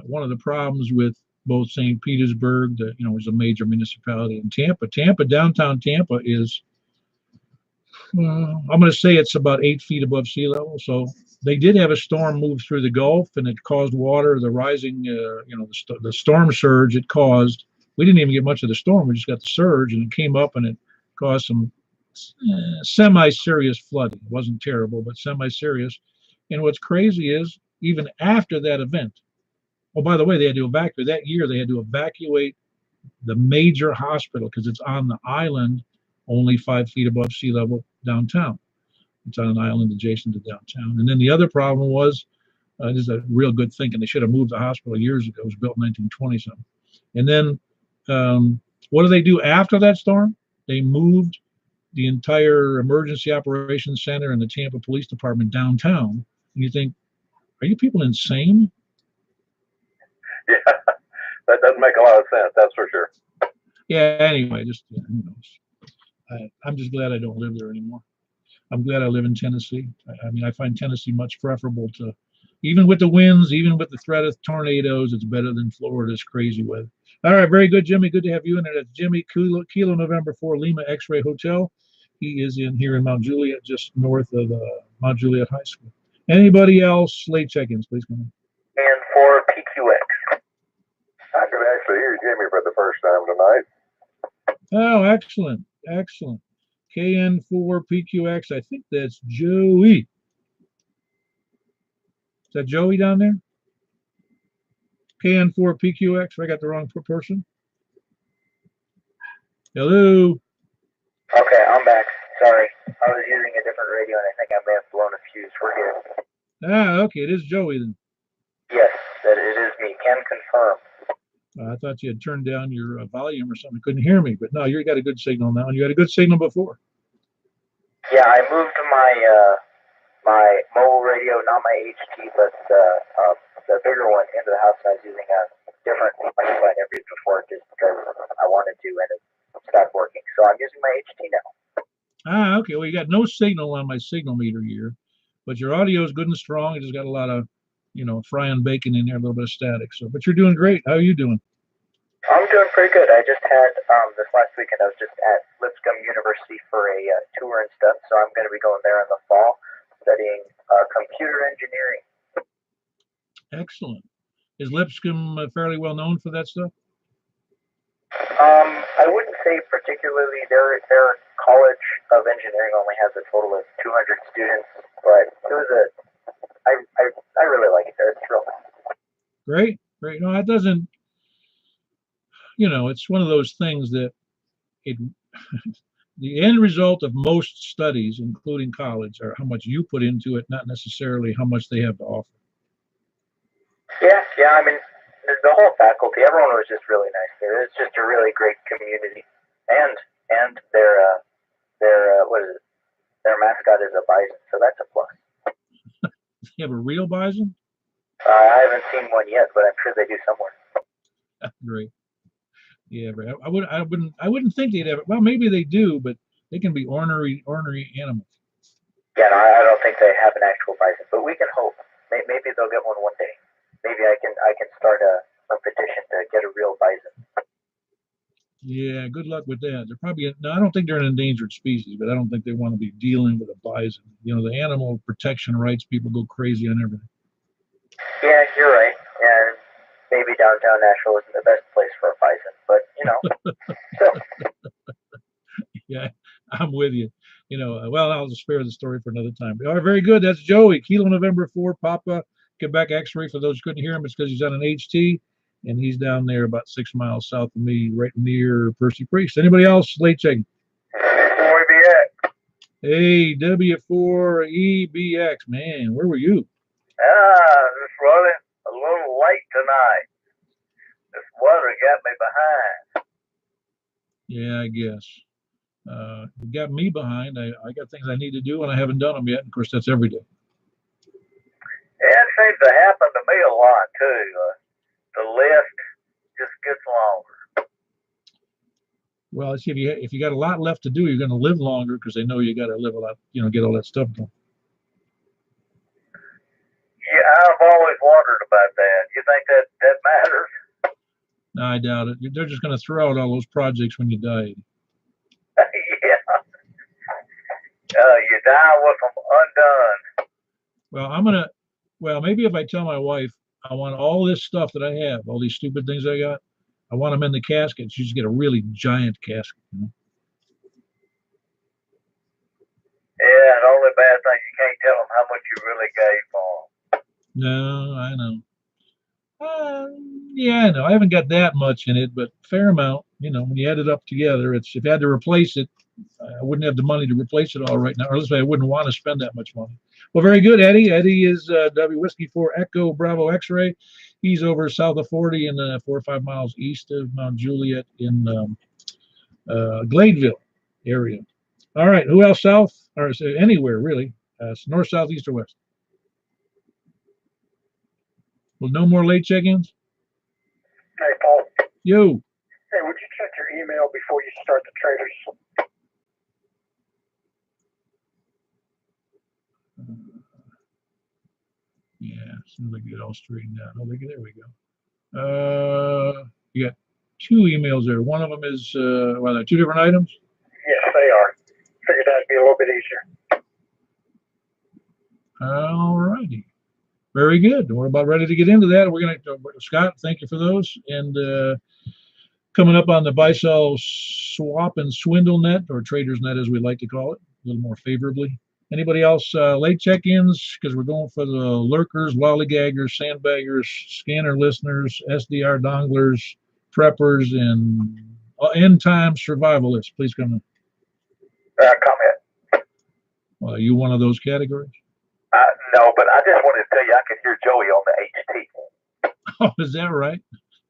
one of the problems with both St. Petersburg, that is a major municipality, in Tampa, downtown Tampa is, I'm going to say it's about 8 feet above sea level. So they did have a storm move through the Gulf, and it caused water. The rising, the storm surge it caused. We didn't even get much of the storm. We just got the surge, and it came up and it caused some semi-serious flooding. It wasn't terrible, but semi-serious. And what's crazy is, even after that event, oh, by the way, they had to evacuate that year. They had to evacuate the major hospital because it's on the island, only 5 feet above sea level downtown. It's on an island adjacent to downtown. And then the other problem was, this is a real good thinking. They should have moved the hospital years ago. It was built in 1920 something. And then what do they do after that storm? They moved the entire emergency operations center and the Tampa Police Department downtown. And you think, are you people insane? Yeah, that doesn't make a lot of sense. That's for sure. Yeah. Anyway, just who knows? I'm just glad I don't live there anymore. I'm glad I live in Tennessee. I mean, I find Tennessee much preferable to, even with the winds, even with the threat of tornadoes, it's better than Florida's crazy weather. All right, very good, Jimmy. Good to have you in there. That's Jimmy Kilo November 4 Lima X-Ray Hotel. He is here in Mount Juliet, just north of Mount Juliet High School. Anybody else? Late check-ins, please come in. And for PQX. I could actually hear Jimmy for the first time tonight. Oh, excellent. Excellent. KN4PQX. I think that's Joey. Is that Joey down there? KN4PQX. I got the wrong person. Hello. Okay, I'm back. Sorry. I was using a different radio and I think I may have blown a fuse. We're good. Ah, okay. It is Joey then. Yes, that it is me. Can confirm. I thought you had turned down your volume or something. Couldn't hear me, but no, you got a good signal now, and you had a good signal before. Yeah, I moved my mobile radio, not my HT, but the bigger one into the house. I was using a different microphone I used before just because I wanted to, and it stopped working. So I'm using my HT now. Ah, okay. Well, you got no signal on my signal meter here, but your audio is good and strong. It just got a lot of, frying bacon in there, a little bit of static. So, but you're doing great. How are you doing? I'm doing pretty good. I just had this last weekend. I was just at Lipscomb University for a tour and stuff. So I'm going to be going there in the fall, studying computer engineering. Excellent. Is Lipscomb fairly well known for that stuff? I wouldn't say particularly. Their College of Engineering only has a total of 200 students, but it was I really like it there. It's real nice. Great, great. No, it doesn't. It's one of those things that the end result of most studies, including college, are how much you put into it, not necessarily how much they have to offer. Yeah. I mean, the whole faculty, everyone was just really nice there. It's just a really great community, and their what is it? Their mascot is a bison, so that's a plus. You have a real bison? I haven't seen one yet, but I'm sure they do somewhere. Great. Yeah, but I wouldn't think they'd have it. Well, maybe they do, but they can be ornery animals. Yeah, no, I don't think they have an actual bison, but we can hope. Maybe they'll get one day. Maybe I can start a petition to get a real bison. Yeah, good luck with that. They're probably no, I don't think they're an endangered species, but I don't think they want to be dealing with a bison. You know, the animal protection rights people go crazy on everything. Yeah, you're right. And maybe downtown Nashville isn't the best place for a bison, but you know, still. Yeah, I'm with you. You know, well, I'll just spare the story for another time. All right, very good. That's Joey, Kilo November 4, Papa, Quebec X-ray. For those who couldn't hear him, it's because he's on an HT, and he's down there about 6 miles south of me, right near Percy Priest. Anybody else late checking? Hey, W4EBX, man, where were you? Just running a little late tonight. This weather got me behind. Yeah, I guess. It got me behind. I got things I need to do, and I haven't done them yet. Of course, that's every day. Yeah, it seems to happen to me a lot too. The list just gets longer. Well, see, if you got a lot left to do, you're going to live longer because they know you got to live a lot. You know, get all that stuff done. Yeah, I've always wondered about that. You think that matters? No, I doubt it. They're just going to throw out all those projects when you die. Yeah. You die with them undone. Well, maybe if I tell my wife I want all this stuff that I have, all these stupid things I got, I want them in the casket. She just get a really giant casket. You know? Yeah, the only bad thing, you can't tell them how much you really gave for them. No, I know. Yeah, I know. I haven't got that much in it, but fair amount. You know, when you add it up together, it's if I had to replace it, I wouldn't have the money to replace it all right now, or at least I wouldn't want to spend that much money. Well, very good, Eddie. Eddie is W Whiskey 4 Echo Bravo X-ray. He's over south of 40 and 4 or 5 miles east of Mount Juliet in Gladeville area. All right, who else south or anywhere really? North, south, east, or west? Well, no more late check-ins. Hey, Paul. Yo. Hey, would you check your email before you start the traders? Yeah, as soon as I get it all straightened out. Oh, there we go. You got 2 emails there. One of them is, well, they're 2 different items? Yes, they are. Figured that'd be a little bit easier. All righty. Very good. We're about ready to get into that. We're going to, Scott, thank you for those. And coming up on the buy-sell swap and swindle net, or traders net as we like to call it, a little more favorably. Anybody else late check-ins? Because we're going for the lurkers, lollygaggers, sandbaggers, scanner listeners, SDR donglers, preppers, and end-time survivalists. Please come in. Comment. Well, are you one of those categories? No, but I just wanted to tell you I could hear Joey on the HT. Oh, is that right?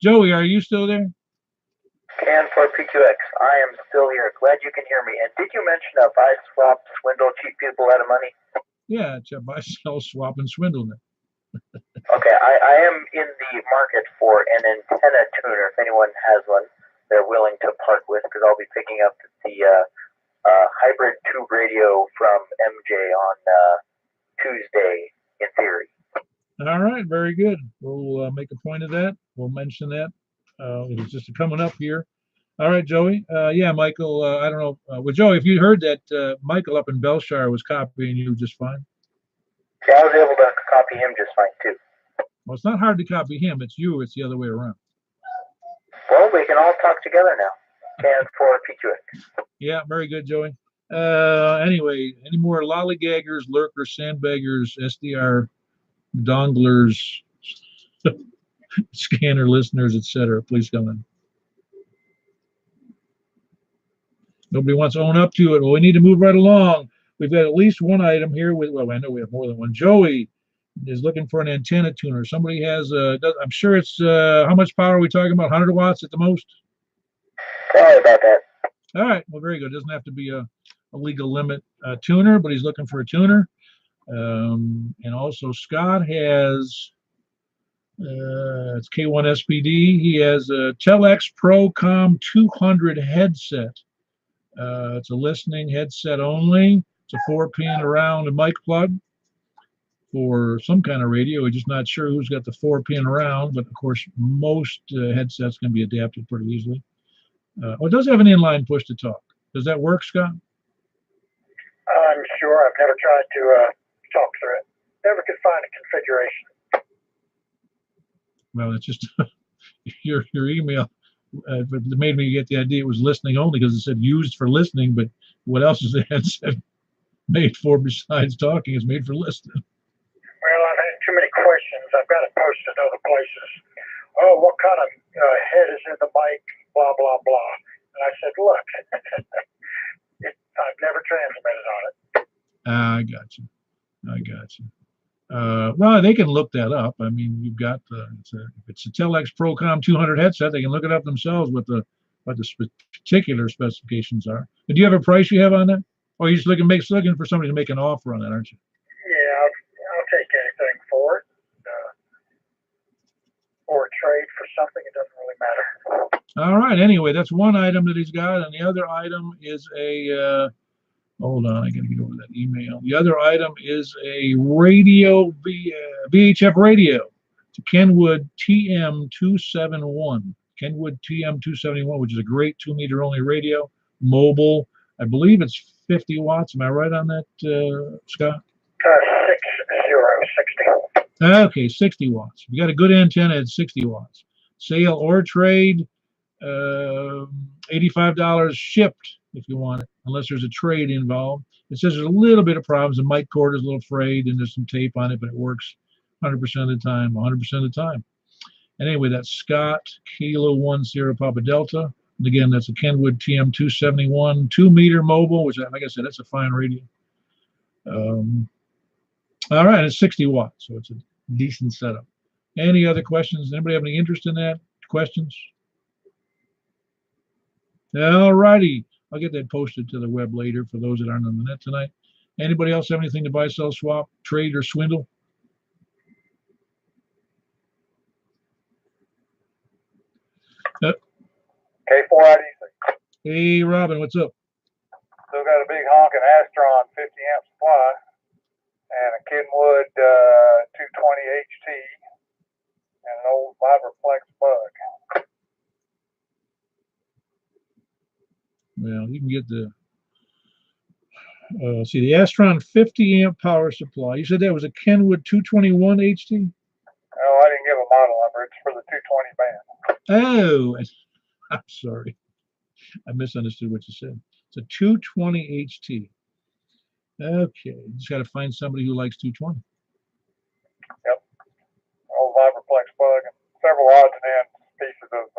Joey, are you still there? And for PQX, I am still here. Glad you can hear me. And did you mention buy, swap, swindle, cheat people out of money? Yeah, it's a buy, sell, swap, and swindle net. Okay, I am in the market for an antenna tuner. If anyone has one, they're willing to part with, because I'll be picking up the hybrid tube radio from MJ on Tuesday, in theory. All right, very good. We'll make a point of that. We'll mention that. It's just coming up here. All right, Joey. Yeah, Michael, I don't know. Well, Joey, if you heard that Michael up in Belshire was copying you just fine. Yeah, I was able to copy him just fine, too. Well, it's not hard to copy him. It's you. It's the other way around. Well, we can all talk together now. And for PQX. Yeah, very good, Joey. Anyway, any more lollygaggers, lurkers, sandbaggers, SDR donglers, scanner listeners, etc., please come in. Nobody wants to own up to it. Well, we need to move right along. We've got at least one item here with, well, I know we have more than one. Joey is looking for an antenna tuner. Somebody has, I'm sure it's, how much power are we talking about? 100 watts at the most? Sorry about that. All right. Well, very good. It doesn't have to be a legal limit tuner, but he's looking for a tuner. And also Scott has, it's K1 SPD. He has a Telex Procom 200 headset. It's a listening headset only. It's a 4-pin around a mic plug for some kind of radio. We're just not sure who's got the 4-pin around, but of course most headsets can be adapted pretty easily. Oh, it does have an inline push to talk. Does that work, Scott? I'm sure. I've never tried to talk through it. Never could find a configuration. Well, it's just your email made me get the idea it was listening only because it said used for listening, but what else is the headset made for besides talking? It's made for listening. Well, I've had too many questions. I've got it posted other places. Oh, what kind of head is in the mic? Blah, blah, blah. And I said, look, I've never transmitted on it. I got you. Well, they can look that up. I mean, you've got it's a Telex Procom 200 headset. They can look it up themselves what the particular specifications are. But do you have a price you have on that? Or are you just looking for somebody to make an offer on that, aren't you? Yeah, I'll take anything for it. Or a trade for something. It doesn't really matter. All right. Anyway, that's one item that he's got, and the other item is a. Hold on, I gotta get over that email. The other item is a radio, VHF radio. It's a Kenwood TM271. Kenwood TM271, which is a great 2-meter only radio, mobile. I believe it's 50 watts. Am I right on that, Scott? 60. Okay, 60 watts. If you got a good antenna, it's 60 watts. Sale or trade, $85 shipped if you want it, unless there's a trade involved. It says there's a little bit of problems. The mic cord is a little frayed and there's some tape on it, but it works 100% of the time, 100% of the time. And anyway, that's Scott, Kilo 10 Papa Delta. And again, that's a Kenwood TM271, 2-meter mobile, which, like I said, that's a fine radio. All right, it's 60 watts, so it's a decent setup. Any other questions? Anybody have any interest in that? Questions? All righty. I'll get that posted to the web later for those that aren't on the net tonight. Anybody else have anything to buy, sell, swap, trade, or swindle? K4 IDC. Hey, Robin, what's up? Still got a big honking Astron 50 amp supply and a Kenwood 220 HT and an old Vibraplex bug. Well, you can get the see the Astron 50 amp power supply. You said that was a Kenwood 221 HT? Oh, I didn't give a model number. It's for the 220 band. Oh, I'm sorry. I misunderstood what you said. It's a 220 HT. Okay, just got to find somebody who likes 220. Yep. Old Vibraplex bug and several odds and ends pieces of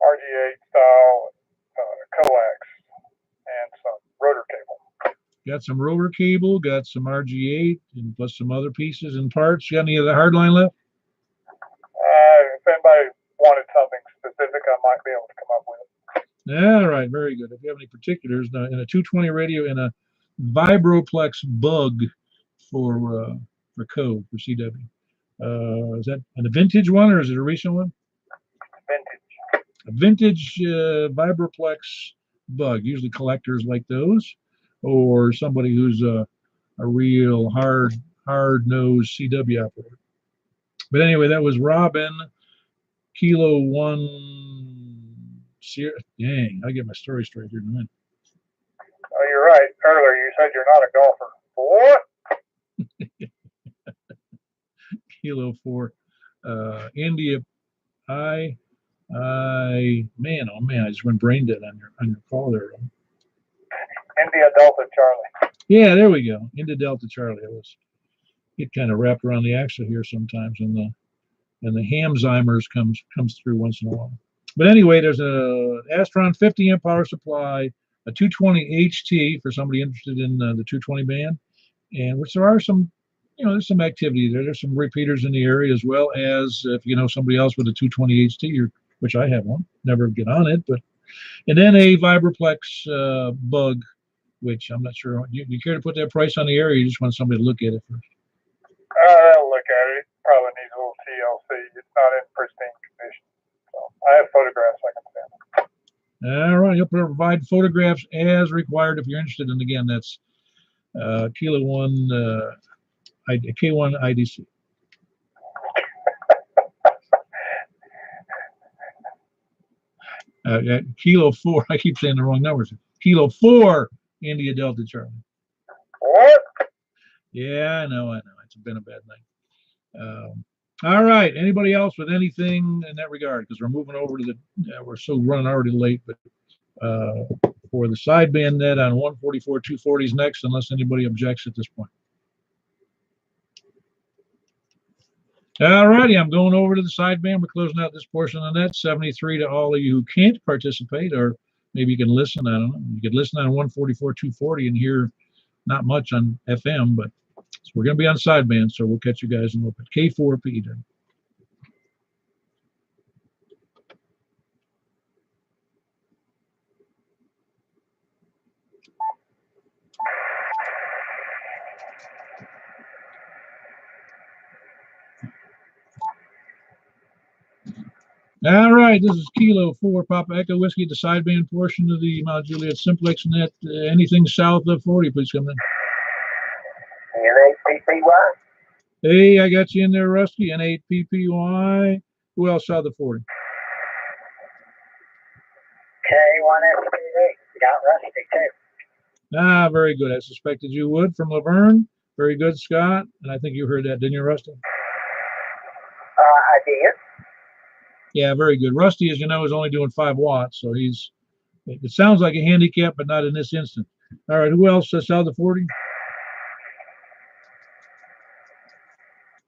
RG8 style coax and some rotor cable. Got some rotor cable, got some RG8, and plus some other pieces and parts. You got any of the hardline left? If anybody wanted something specific, I might be able to come up with it. All right, very good. If you have any particulars, in a 220 radio and a Vibraplex bug for code for CW. Is that a vintage one or is it a recent one? Vintage. A vintage Vibraplex bug. Usually collectors like those, or somebody who's a real hard-nosed CW operator. But anyway, that was Robin, Kilo 1. Dang, I'll get my story straight here in a minute. Oh, you're right. Earlier you said you're not a golfer. What? Kilo 4. India. Man, oh man, I just went brain dead on your call there. India Delta Charlie. Yeah, there we go. India Delta Charlie. Get kind of wrapped around the axle here sometimes, and the Hamzheimer's comes through once in a while. But anyway, there's a Astron 50 amp power supply a 220 HT for somebody interested in the 220 band, and which there are some, there's some activity there. There's some repeaters in the area, as well as if you know somebody else with a 220 HT, which I have one, never get on it, but, and then a Vibraplex Bug, which I'm not sure. You care to put that price on the air, or you just want somebody to look at it first? I'll look at it. It probably needs a little TLC. It's not in pristine condition. So I have photographs I can send. All right, you'll provide photographs as required if you're interested. And again, that's Kilo 1, K1 IDC. Kilo 4, I keep saying the wrong numbers. Kilo 4, India Delta Charlie. What? Yeah, I know. It's been a bad night. All right. Anybody else with anything in that regard? Because we're moving over to the, we're so running already late, but for the sideband net on 144 240s next, unless anybody objects at this point. All righty, I'm going over to the sideband. We're closing out this portion of the net. 73 to all of you who can't participate, or maybe you can listen. I don't know. You could listen on 144 240 and hear not much on FM, but so we're going to be on sideband, so we'll catch you guys in a little bit. K4P. All right, this is Kilo 4 Papa Echo Whiskey, the sideband portion of the Mount Juliet Simplex Net. Anything south of 40, please come in. N8PPY. Hey, I got you in there, Rusty. N8PPY. Who else south of 40? K1SPD. Got Rusty too. Ah, very good. I suspected you would from Laverne. Very good, Scott. And I think you heard that, didn't you, Rusty? I did. Yeah, very good. Rusty, as you know, is only doing 5 watts, so it sounds like a handicap, but not in this instant. All right, who else south of 40?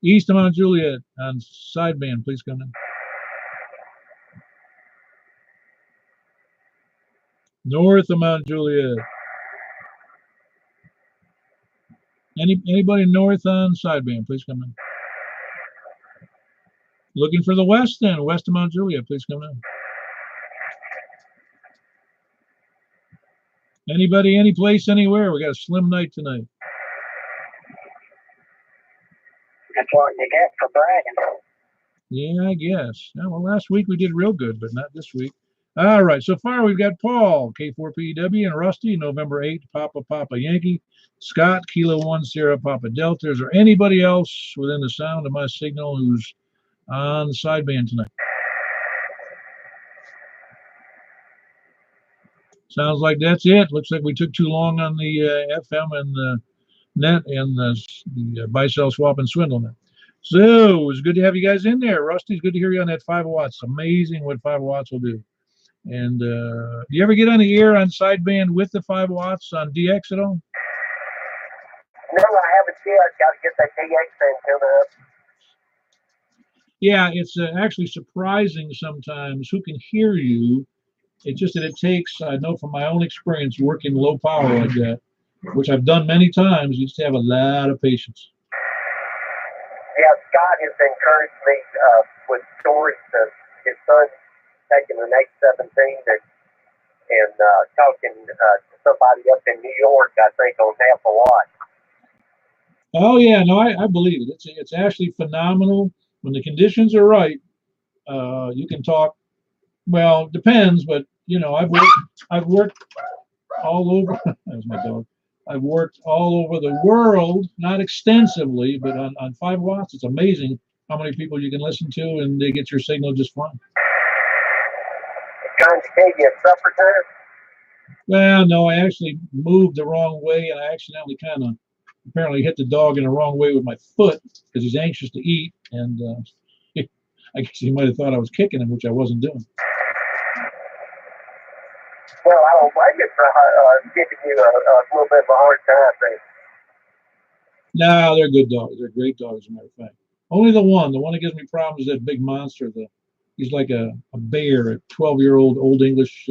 East of Mount Juliet on sideband, please come in. North of Mount Juliet. Anybody north on sideband, please come in. Looking for the west then, west of Mount Juliet, please come in. Anybody, any place, anywhere? We got a slim night tonight. That's what you get for bragging. Yeah, I guess. Yeah, well, last week we did real good, but not this week. All right, so far we've got Paul, K4PW, and Rusty, November 8, Papa Yankee, Scott, Kilo 1, Sierra Papa Delta. Is there anybody else within the sound of my signal who's on the sideband tonight? Sounds like that's it. Looks like we took too long on the FM and the net and the buy-sell swap and swindle net. So it was good to have you guys in there. Rusty's good to hear you on that 5 watts. Amazing what 5 watts will do. And do you ever get on the air on sideband with the 5 watts on DX at all? No, I haven't yet. Got to get that DX antenna up. Yeah, it's actually surprising sometimes who can hear you. It's just that it takes, I know from my own experience working low power like that, which I've done many times, you just have a lot of patience. Yeah, Scott has encouraged me with stories of his son taking an 817 and talking to somebody up in New York, I think, on half a watt. Oh, yeah, no, I believe it. It's actually phenomenal. When the conditions are right, you can talk. Well, depends, but you know, I've worked all over. That was my dog. I've worked all over the world, not extensively, but on 5 watts, it's amazing how many people you can listen to, and they get your signal just fine. Trying to give you a supper time? Well, no, I actually moved the wrong way, and I accidentally kind of apparently hit the dog in the wrong way with my foot because he's anxious to eat, and I guess he might have thought I was kicking him, which I wasn't doing. Well, I don't blame you for giving you a little bit of a hard time there. No, they're good dogs. They're great dogs, as a matter of fact. Only the one that gives me problems is that big monster. He's like a bear, a 12-year-old Old English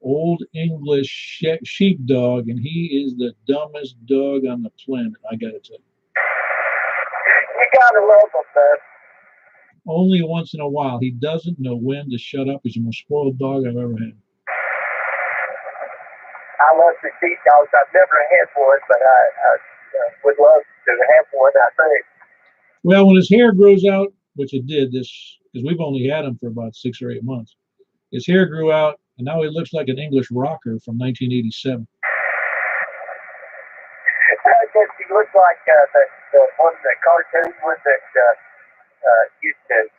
Old English sheepdog, and he is the dumbest dog on the planet, I gotta tell you. You gotta love them, man. Only once in a while. He doesn't know when to shut up. He's the most spoiled dog I've ever had. I love the sheepdogs. I've never had one, but I would love to have one, I think. Well, when his hair grows out, which it did, because we've only had him for about 6 or 8 months, his hair grew out, and now he looks like an English rocker from 1987. I guess he looks like the cartoon one that used to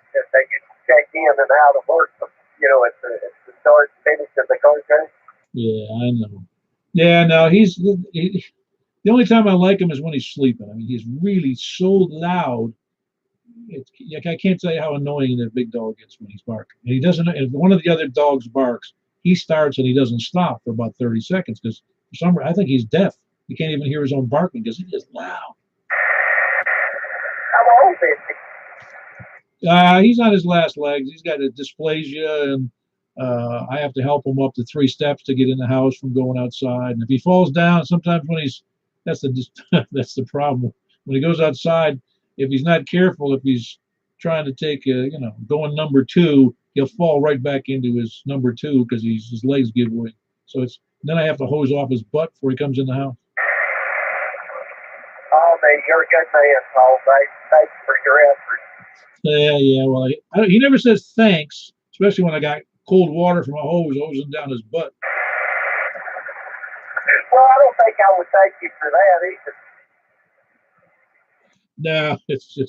check in and out of work, at the start and finish of the cartoon. Yeah, I know. Yeah, no, the only time I like him is when he's sleeping. I mean, he's really so loud. I can't tell you how annoying that big dog gets when he's barking. And he doesn't. If one of the other dogs barks, he starts and he doesn't stop for about 30 seconds because for some reason I think he's deaf. He can't even hear his own barking because he's just loud. How old is he? He's on his last legs. He's got a dysplasia, and I have to help him up the 3 steps to get in the house from going outside. And if he falls down, sometimes that's the problem. When he goes outside, if he's not careful, if he's trying to take going number 2, he'll fall right back into his number 2 because his legs give way. So then I have to hose off his butt before he comes in the house. Oh, man, you're a good man, Paul. Thanks for your effort. Yeah. Well, he never says thanks, especially when I got cold water from a hose hosing down his butt. Well, I don't think I would thank you for that either. No, it's